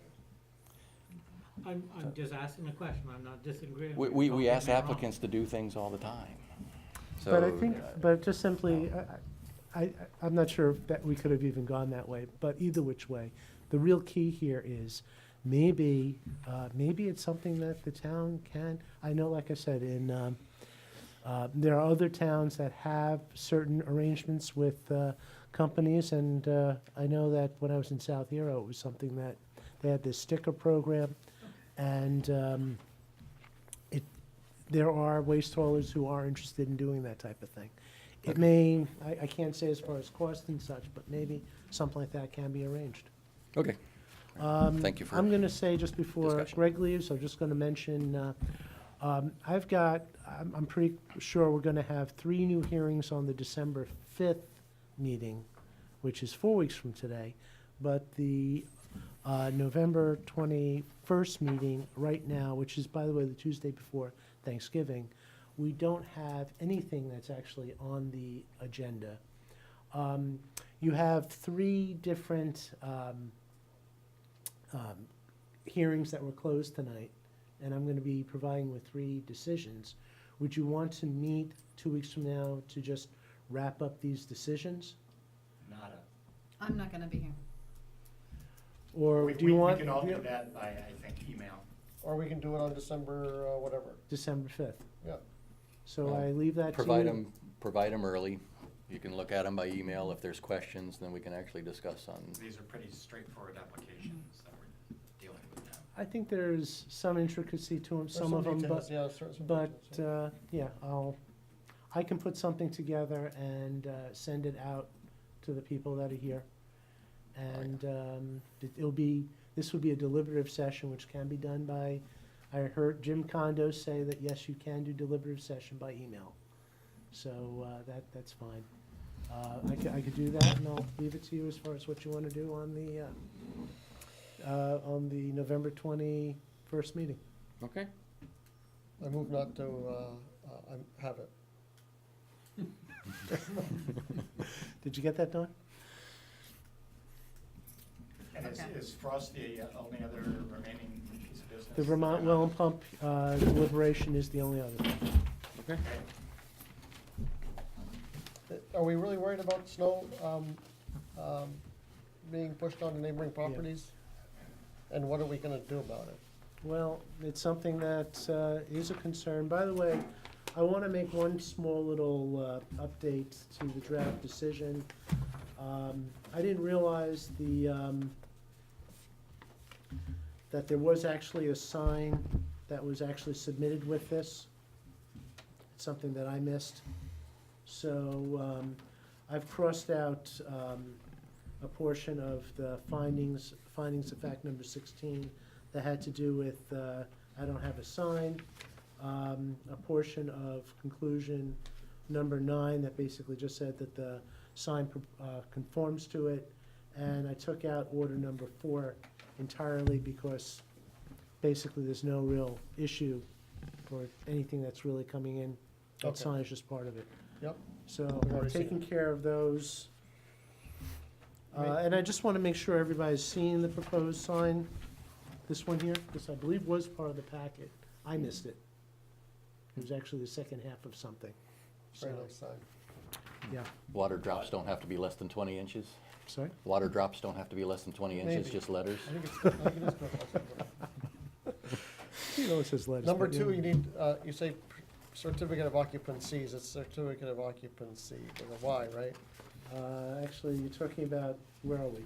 too. I'm just asking a question, I'm not disagreeing. We, with we, you. we Don't ask get me wrong. applicants to do things all the time. So, But I think, but just simply, I'm not sure if that we could have even gone that way, but either which way, the real key here is maybe it's something that the town can, I know, like I said, there are other towns that have certain arrangements with companies, and I know that when I was in South Hero, it was something that they had this sticker program, and there are waste haulers who are interested in doing that type of thing. It may, I can't say as far as cost and such, but maybe something like that can be arranged. okay, thank you for. I'm gonna say, just before discussion. Greg leaves, I'm just gonna mention, I'm pretty sure we're gonna have 3 new hearings on the December 5th meeting, which is 4 weeks from today. But the November 21st meeting right now, which is, by the way, the Tuesday before Thanksgiving, we don't have anything that's actually on the agenda. You have 3 different hearings that were closed tonight, and I'm going to be providing with 3 decisions. Would you want to meet 2 weeks from now to just wrap up these decisions? Nada. I'm not gonna be here. Or do you want? We can all do that by, I think, email. Or we can do it on December, whatever. December 5th. Yeah. So Well, I leave that to you. Provide them early. You can look at them by email. If there's questions, then we can actually discuss on. These are pretty straightforward applications that we're dealing with now. I think there's some intricacy to them, There's some of them, details, but, yeah, some details, yeah. yeah, I can put something together and send it out to the people that are here. And this would be a deliberative session, which can be done by, I heard Jim Condo say that, yes, you can do deliberative session by email. So that's fine. I could do that, and I'll leave it to you as far as what you want to do on the November 21st meeting. Okay. I move not to have it. Did you get that, Dawn? And Okay. is Frost the only other remaining piece of business? The Vermont Well Pump deliberation is the only other thing. Okay. Are we really worried about snow being pushed on the neighboring properties? And what are we gonna do about it? Well, it's something that is a concern. By the way, I want to make one small little update to the draft decision. I didn't realize that there was actually a sign that was actually submitted with this. It's something that I missed. So I've crossed out a portion of the findings of fact number 16 that had to do with I don't have a sign. A portion of conclusion number 9 that basically just said that the sign conforms to it. And I took out order number 4 entirely because basically there's no real issue or anything that's really coming in. That Okay. sign is just part of it. Yep. So We've I'm already seen taking it. care of those. And I just want to make sure everybody's seen the proposed sign, this one here, this I believe was part of the packet. I missed it. It was actually the second half of something. Very So, nice sign. yeah, Water drops don't have to be less than 20 inches? sorry? Water drops don't have to be less than 20 inches, Maybe. just letters? I think it is good. You know it says letters. Number but, two, yeah. you need, you say certificate of occupancy, it's certificate of occupancy with a Y, right? Actually, you're talking about, where are we?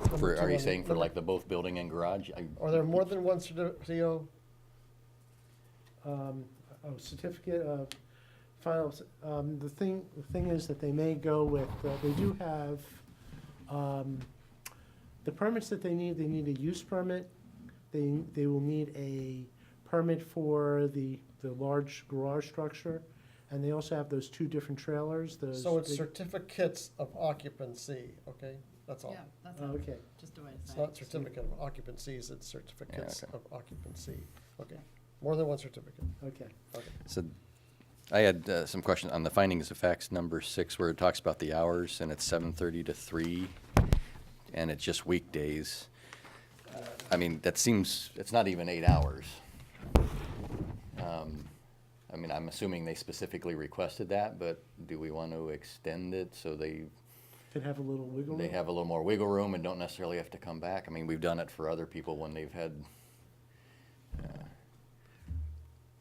Number For, two are you on- saying for number- like the both building and garage? Are there more than one CO? Certificate of final, the thing is that they may go with, they do have, the permits that they need a use permit. They will need a permit for the large garage structure, and they also have those two different trailers, those. So it's big- certificates of occupancy, okay? That's all. Yeah, that's Oh, okay. just a way to It's say not it. certificate of occupancies, it's certificates okay. of occupancy. Okay, more than one certificate. Okay. Okay. So I had some questions on the findings of facts number 6, where it talks about the hours, and it's 7:30 to 3, and it's just weekdays. I mean, that seems, it's not even 8 hours. I mean, I'm assuming they specifically requested that, but do we want to extend it so they Could have a little wiggle room. have a little more wiggle room and don't necessarily have to come back? I mean, we've done it for other people when they've had,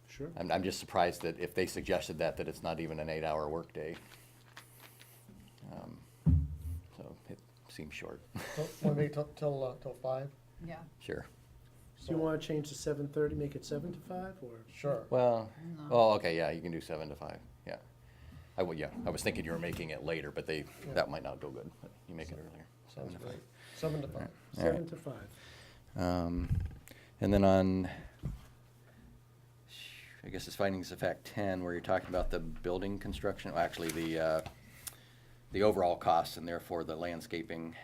Sure. I'm just surprised that if they suggested that it's not even an 8-hour workday. So it seems short. Want to be till 5? Yeah. Sure. Do you wanna change to 7:30, make it 7 to 5, or? Sure. Well, No. oh, okay, yeah, you can do 7 to 5, yeah. I would, yeah, I was thinking you were making it later, but that might not go good, but you make it earlier. Sounds 7 to great. 7 to 5. All right. 7 to 5. And then on, I guess it's findings of fact 10, where you're talking about the building construction, well, actually the overall costs and therefore the landscaping,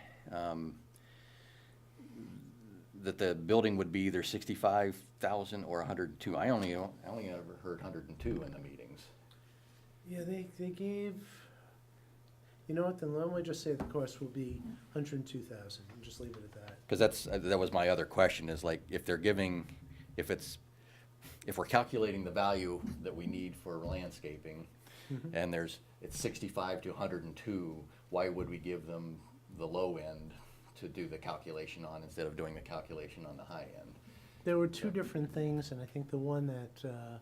that the building would be either 65,000 or 102. I only ever heard 102 in the meetings. Yeah, they gave, you know what, then why don't we just say the cost will be 102,000, and just leave it at that. Because that was my other question, is like, if they're giving, if we're calculating the value that we need for landscaping, Mhm. and it's 65 to 102, why would we give them the low end to do the calculation on instead of doing the calculation on the high end? There were two different things, and I think the one that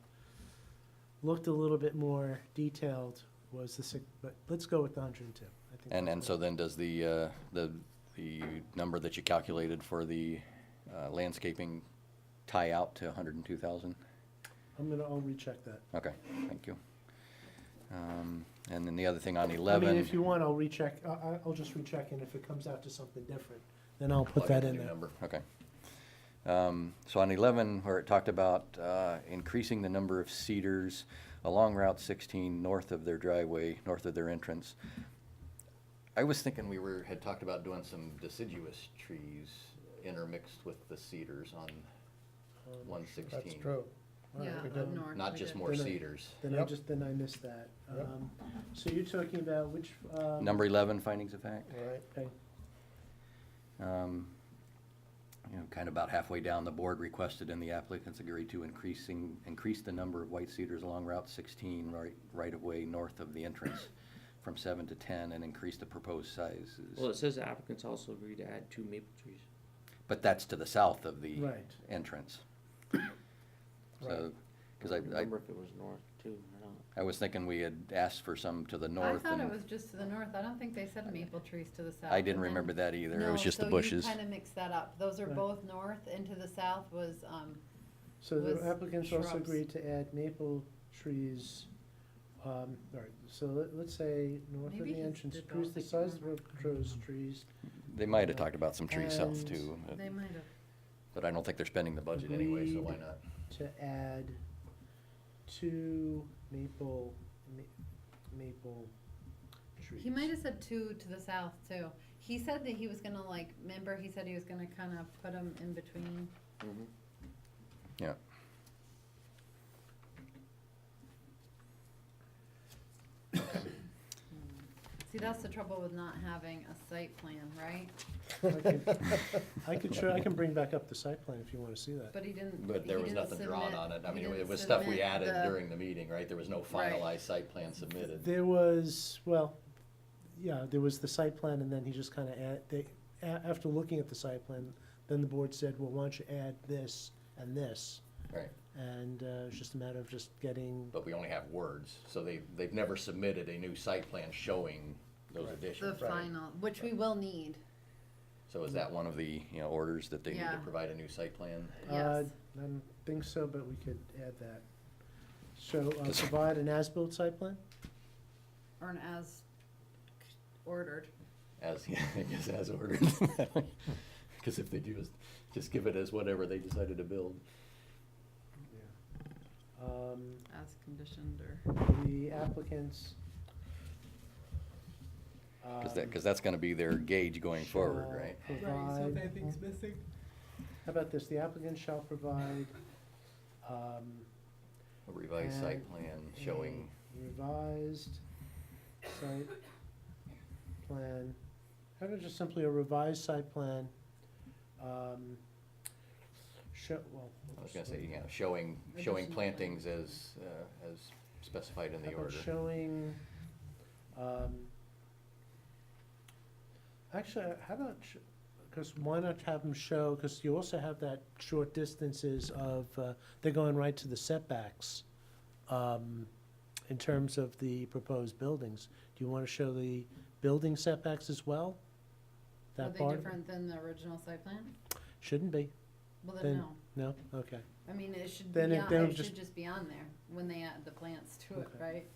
looked a little bit more detailed was but let's go with the 102. I think And that's so right. then does the number that you calculated for the landscaping tie out to 102,000? I'll recheck that. Okay, thank you. And then the other thing on I 11. mean, if you want, I'll recheck, I'll just recheck, and if it comes out to something different, then I'll put plug that the in new there. number. Okay. So on 11, where it talked about increasing the number of cedars along Route 16 north of their driveway, north of their entrance, I was thinking had talked about doing some deciduous trees intermixed with the cedars on 116. That's true. All right, Yeah, we up did- north. Not we just did. more Then I- cedars. Then Yep. I missed that. Yep. So you're talking about which? Number 11, findings of fact. All right. Okay. Kind of about halfway down, the board requested and the applicants agreed to increase the number of white cedars along Route 16 right of way north of the entrance from 7 to 10 and increase the proposed sizes. Well, it says applicants also agreed to add 2 maple trees. But that's to the south of the Right. entrance. Right. So, because I don't remember if it was north too or not. I was thinking we had asked for some to the I north. thought it and was just to the north. I don't think they said maple trees to the south. I didn't and then- remember that either. It No, was just the so bushes. you kind of mixed that up. Those are Right. both north, and to the south was, So was the applicants also shrubs. agreed to add maple trees, all right, so let's say north of Maybe the he's entrance, increase the developing size of more. the proposed trees. They might have talked about some trees south And too, they might have. but I don't think they're spending the budget anyway, so why Agreed. not? To add 2 maple trees. He might have said 2 to the south too. He said that he was gonna remember, he said he was gonna kind of put them in between. Mm-hmm. Yeah. See, that's the trouble with not having a site plan, right? I can bring back up the site plan if you wanna see that. But he didn't. But there he was didn't nothing drawn submit- on it. I he mean, it didn't was stuff we submit added the- during the meeting, right? There was no Right. finalized site plan submitted. There was, well, yeah, there was the site plan, and then he just kinda after looking at the site plan, then the board said, well, why don't you add this and this? Right. And it's just a matter of just getting, But we only have words, so they've never submitted a new site plan showing those Right. The additions. final, which we will need, So is that one of the, orders that they need to Yeah. provide a new site plan? yes. I don't think so, but we could add that. So, provide an as-built site plan? Or an as ordered. As, yeah, I guess as ordered. Because if they do, just give it as whatever they decided to build. As conditioned or. The applicants. Because that's gonna be their gauge going forward, shall right? provide- missing? How about this, the applicant shall provide, A revised site And plan showing, revised site plan, how about just simply a revised site plan, well. I was gonna say, showing Additional plantings as specified in the How about order. showing, actually, how about, because why not have them show, because you also have that short distances of, they're going right to the setbacks, in terms of the proposed buildings. Do you want to show the building setbacks as well? Are That they part? different than the original site plan? Shouldn't be. Well, Then- then no. No? Okay. I mean, it should Then be it- on, then it just- should just be on there when they add the plants to it, Okay. right?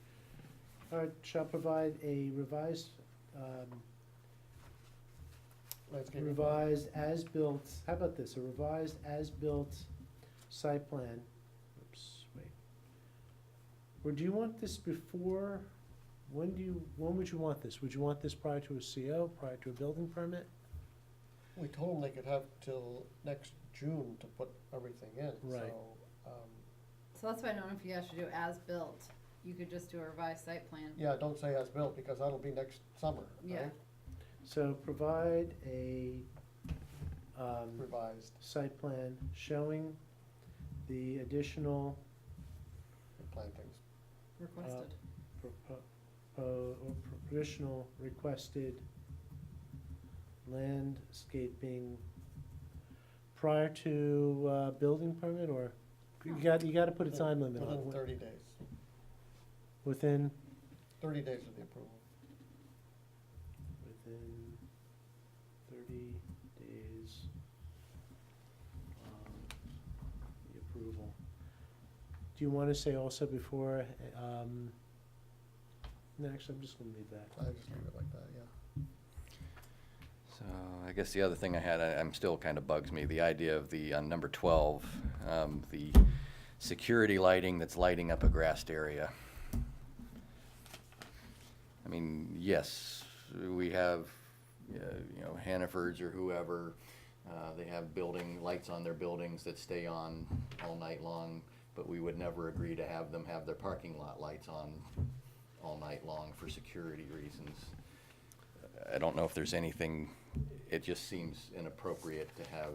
All right, shall provide a revised, Landscaping plan. revised as-built, how about this, a revised as-built site plan? Oops, wait. Or do you want this before, when would you want this? Would you want this prior to a CO, prior to a building permit? We told them they could have till next June to put everything in, Right. so, So that's why I don't know if you guys should do as built. You could just do a revised site plan. yeah, don't say as built, because that'll be next summer, Yeah. right? So provide a, Revised site plan showing the additional, plantings. Requested. or additional requested landscaping prior to, building permit, or you gotta put a time limit on Within it. 30 days, Within, 30 days of the approval. within 30 days of the approval. Do you wanna say also before, no, actually, I'm just gonna leave that. I just leave it like that, yeah. So I guess the other thing I had, I'm still kind of bugs me, the idea of the, on number 12, the security lighting that's lighting up a grassed area. I mean, yes, we have, Hannaford's or whoever, they have lights on their buildings that stay on all night long, but we would never agree to have them have their parking lot lights on all night long for security reasons. I don't know if there's anything, it just seems inappropriate to have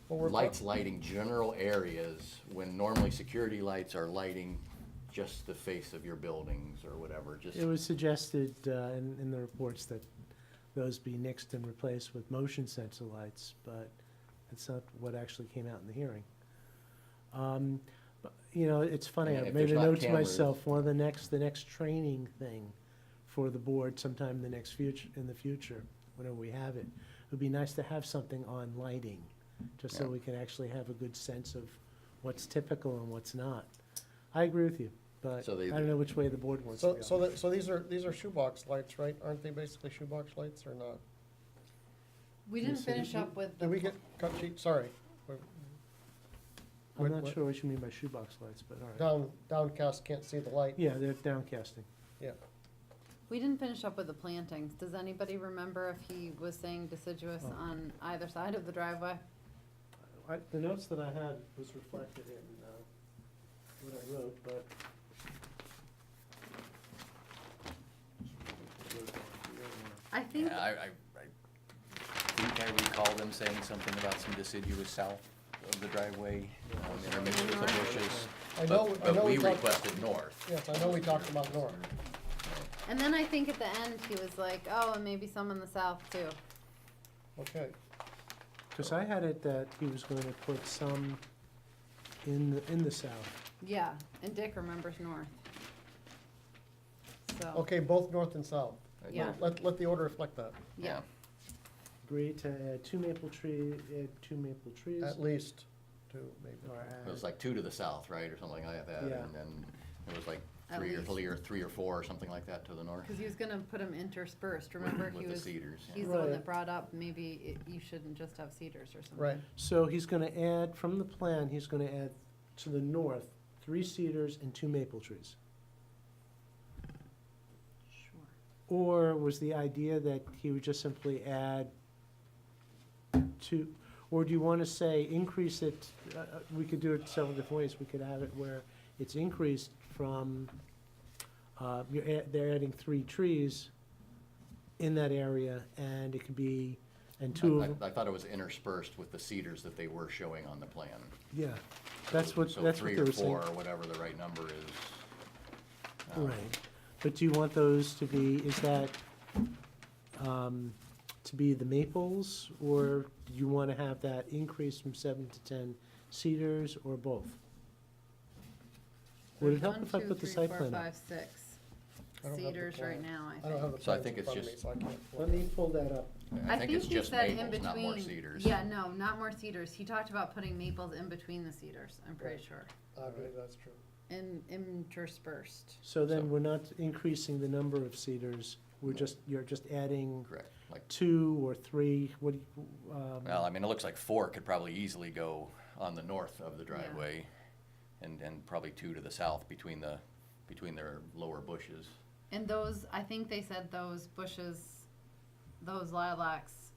Well, we're lights lighting general areas when normally security lights are lighting just the face of your buildings or whatever, just. It was suggested in the reports that those be nixed and replaced with motion sensor lights, but it's not what actually came out in the hearing. But, it's funny, And I if made there's a not note to cameras- myself, one of the next training thing for the board sometime in the future, whenever we have it, would be nice to have something on lighting, just so Yeah. we can actually have a good sense of what's typical and what's not. I agree with you, but So I they- don't know which way the board wants to So, go. so these are shoebox lights, right? Aren't they basically shoebox lights or not? We didn't finish up with the. Did we get cut sheet, sorry. I'm not what- sure what you mean by shoebox lights, but all right. Downcast, can't see the light. Yeah, they're downcasting. Yeah. We didn't finish up with the plantings. Does anybody remember if he was saying deciduous Oh. on either side of the driveway? The notes that I had was reflected in what I wrote, but think, Yeah, I think I recall them saying something about some deciduous south of the driveway, intermixed with the bushes. I know But we we talked- requested north. Yes, I know we talked about north. and then I think at the end, he was like, oh, and maybe some in the south too. Okay, Cause I had it that he was going to put some in the south. Yeah, and Dick remembers north. So, okay, both north and south. Yeah. Let the order reflect that, yeah, Agreed to add two maple trees, at least two, maybe. or It was add, like 2 to the south, right, or something like that, Yeah. and then it was like At 3 least. or 4 or something like that to the north. cause he was gonna put them interspersed, remember, he With the was, cedars. yeah. he's the one Right. that brought up, maybe you shouldn't just have cedars or something. Right, so he's gonna add, from the plan, he's gonna add to the north, 3 cedars and 2 maple trees. Sure. Or was the idea that he would just simply add two, or do you wanna say increase it, we could do it several different ways, we could have it where it's increased from, they're adding 3 trees in that area, and it could be, and 2 of them, I thought it was interspersed with the cedars that they were showing on the plan. yeah, that's what, So that's what 3 they or were saying. 4, or whatever the right number is. Right, but do you want those to be, is that, to be the maples, or do you wanna have that increase from 7 to 10 cedars, or both? Would it help if I put the site plan up? 1, 2, 3, 4, 5, 6 I don't have the cedars right plan. now, I don't have the So I plans think in it's front of me, just- so I can't. Let me pull that up. I think it's he just said in maples, not more between- cedars. Yeah, no, not more cedars. He talked about putting maples in between the cedars, I'm pretty Right. sure. I believe that's true. And interspersed. So then So- we're not increasing the number of cedars, we're just, you're just adding Correct, like, 2 or 3, what do you, well, I mean, it looks like 4 could probably easily go on the north of the driveway, and probably 2 to the south between their lower bushes. And those, I think they said those bushes, those lilacs,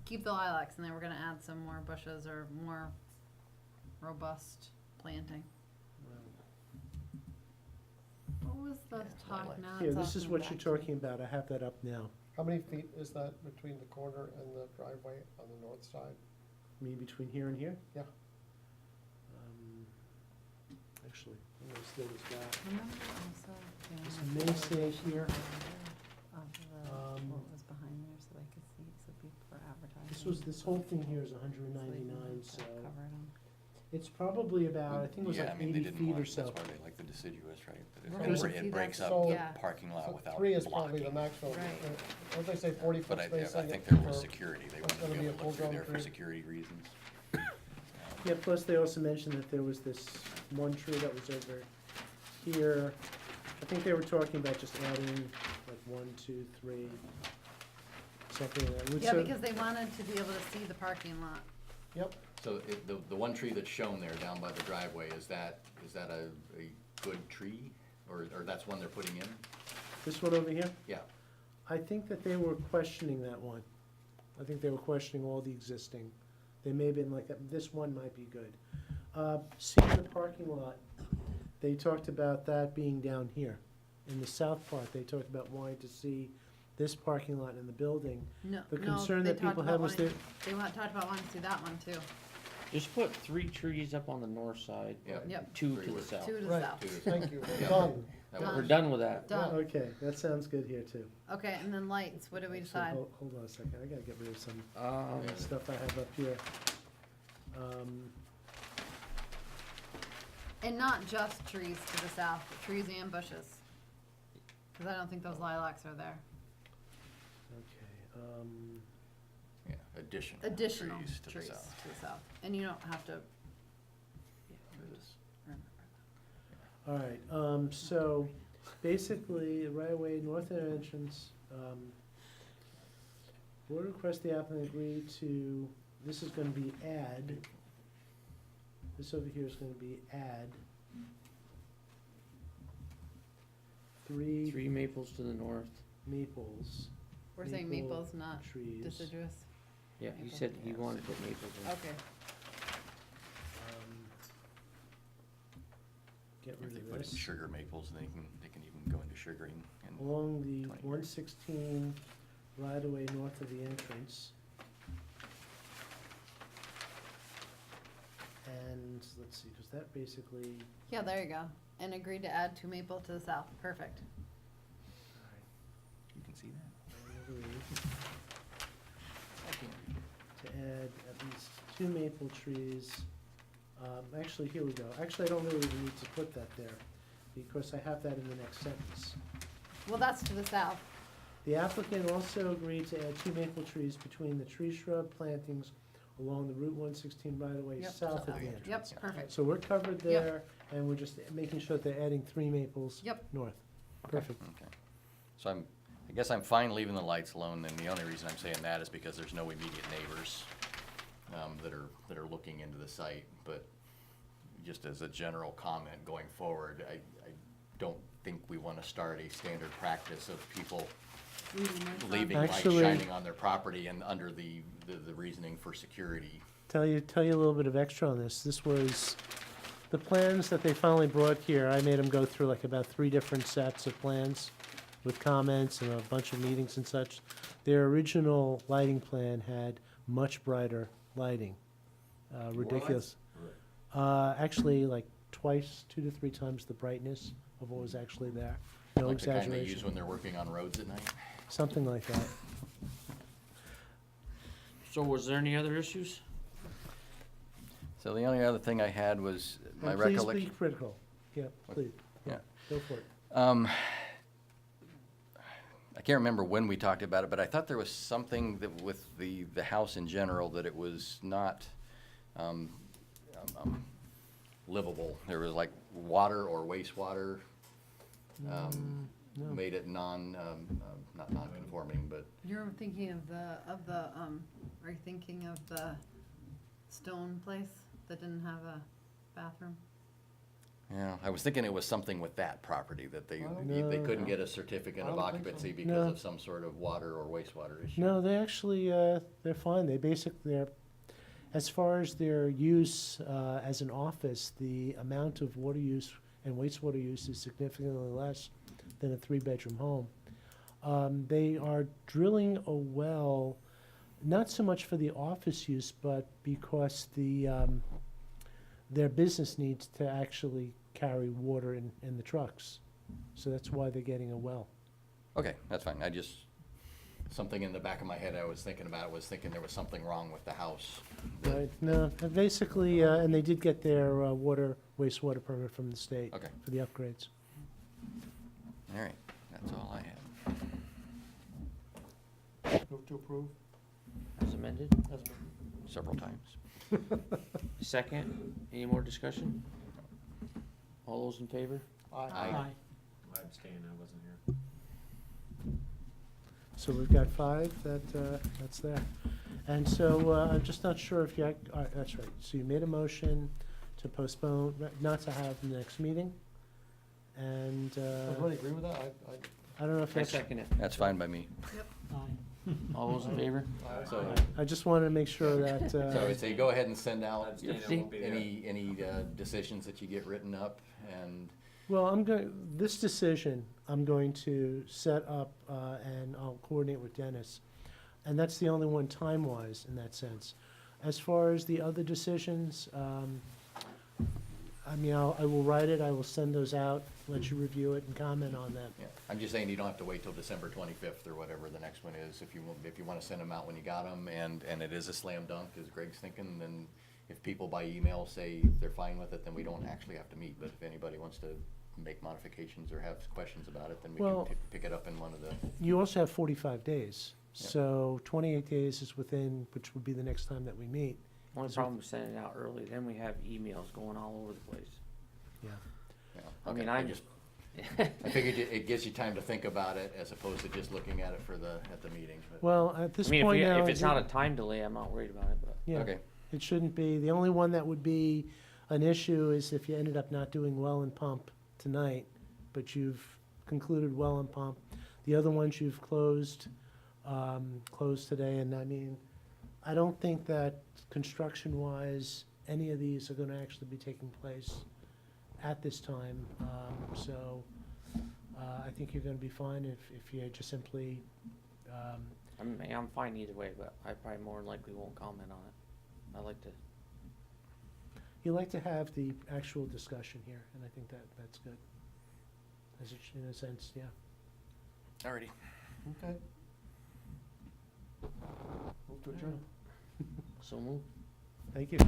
keep the lilacs, and then we're gonna add some more bushes or more robust planting. What was the talk lilacs. now? here, It's this off is in what the you're back to me. talking about, I have that up now. How many feet is that between the corner and the driveway on the north side? You mean between here and here? Yeah. Actually, there was that. Remember also, yeah, This like may the say elevation here, of the, what was behind there, so they could see, so people for advertising. this whole thing here is So you 199, don't have so to cover it on. it's probably about, I think it was Yeah, like I mean, they 80 didn't feet or want, so. that's why they like the deciduous, right? That Right. it, See, it breaks that's- up So- the Yeah. parking lot So without 3 is probably the blocking. maximum. Right. What they say, 40 foot But I spacing? think there was for- security, they what's wanted to gonna be be a able to look through full-grown there for tree? security reasons. Yeah, plus they also mentioned that there was this one tree that was over here. I think they were talking about just adding like 1, 2, 3, something like that. Which Yeah, so- because they wanted to be able to see the parking lot. Yep, So the one tree that's shown there down by the driveway, is that a good tree? Or that's one they're putting in? This one over here? Yeah. I think that they were questioning that one. I think they were questioning all the existing. They may have been like, this one might be good. Seeing the parking lot, they talked about that being down here. In the south part, they talked about wanting to see this parking lot in the building. No, The no, concern they that people talked had about was wanting, that, talked about wanting to see that one too. Just put 3 trees up on the north side, Yeah. Yep, 2 to Three the would- south. 2 to the right, south. Two to- thank you, we're Yeah. done. That Done. was- We're done with that. Done. okay, that sounds good here too. Okay, and then lights, what did we So decide? Hold on a second, I gotta get rid of some Yeah. stuff I have up here. And not just trees to the south, but trees and bushes. Cause I don't think those lilacs are there. Okay, Yeah, additional Additional trees to the trees south. to the south, and you don't have to. all right, so basically, right away, north end entrance, board request the applicant agree to, this is gonna be add. This over here is gonna be add. 3 3 maples to the north. maples. We're saying Maple maples, not trees. deciduous. Yeah, he Maple. said he wanted to put maples in. Okay. get If rid they of put in this. sugar maples, they can even go into sugaring. And Along the 20 years. 116 right-of-way north of the entrance. And, let's see, because that basically, Yeah, there you go. And agreed to add 2 maple to the south. Perfect. You can see that. I agree to add at least 2 maple trees. Actually, here we go. Actually, I don't really even need to put that there, because I have that in the next sentence. Well, that's to the south. The applicant also agreed to add 2 maple trees between the tree shrub plantings along the Route 116 right-of-way Yep. south of the entrance. Yep, perfect. So we're covered there, and we're just making sure that they're adding 3 maples Yep. north. Perfect. Okay. So I guess I'm fine leaving the lights alone, and the only reason I'm saying that is because there's no immediate neighbors that are looking into the site. But just as a general comment going forward, I don't think we want to start a standard practice of people leaving lights Actually- shining on their property and under the reasoning for security. Tell you a little bit of extra on this. This was the plans that they finally brought here. I made them go through like about 3 different sets of plans with comments and a bunch of meetings and such. Their original lighting plan had much brighter lighting. Ridiculous. Actually, like twice, 2 to 3 times the brightness of what was actually there. No Like the kind they exaggeration. use when they're working on roads at night. Something like that. So was there any other issues? So the only other thing I had was my And please be recollection. critical. Yeah, please. Yeah. Go for it. I can't remember when we talked about it, but I thought there was something that with the house in general, that it was not livable. There was like water or wastewater No. made it not non-conforming, but You're thinking of are you thinking of the stone place that didn't have a bathroom? yeah, I was thinking it was something with that property, that they No. couldn't get a certificate I of don't think so. occupancy No. because of some sort of water or wastewater issue. No, they actually, they're fine. They basically, as far as their use as an office, the amount of water use and wastewater use is significantly less than a 3-bedroom home. They are drilling a well, not so much for the office use, but because their business needs to actually carry water in the trucks. So that's why they're getting a well. Okay, that's fine. Something in the back of my head I was thinking about, was thinking there was something wrong with the house. Right, no, basically, and they did get their wastewater permit from the state. Okay. For the upgrades. All right, that's all I had. Move to approve? As amended? Several times. Second, any more discussion? All those in favor? Aye. I abstain, I wasn't here. So we've got 5 that's there. And so, I'm just not sure if you, all right, that's right. So you made a motion to postpone, not to have the next meeting. And, Everybody agree with that? I don't know if I that's, second it. That's fine by me. All those in favor? So, I just wanted to make sure that, so I'd say go ahead and send out Abstain, I won't be there. any decisions that you get written up, and well, this decision, I'm going to set up, and I'll coordinate with Dennis. And that's the only one time-wise in that sense. As far as the other decisions, I will write it, I will send those out, let you review it and comment on them. yeah, I'm just saying you don't have to wait till December 25th or whatever the next one is. If you want to send them out when you got them, and it is a slam dunk, as Greg's thinking, then if people by email say they're fine with it, then we don't actually have to meet. But if anybody wants to make modifications or have questions about it, then we Well, can pick it up in one of the. You also have 45 days, Yep. so 28 days is within, which would be the next time that we meet. Only problem with sending it out early, then we have emails going all over the place. Yeah. Yeah, I okay, mean, I figured it gives you time to think about it as opposed to just looking at it at the meeting. But, Well, at this I mean, point now. if it's not a time delay, I'm not worried about it, but. Yeah, okay, it shouldn't be. The only one that would be an issue is if you ended up not doing well in pump tonight, but you've concluded well in pump. The other ones you've closed today, and I mean, I don't think that construction-wise, any of these are gonna actually be taking place at this time. So I think you're gonna be fine if you just simply, I'm fine either way, but I probably more than likely won't comment on it. I like to, you like to have the actual discussion here, and I think that's good. As it, in a sense, yeah. alrighty. Okay. Move to adjourn. So move. Thank you.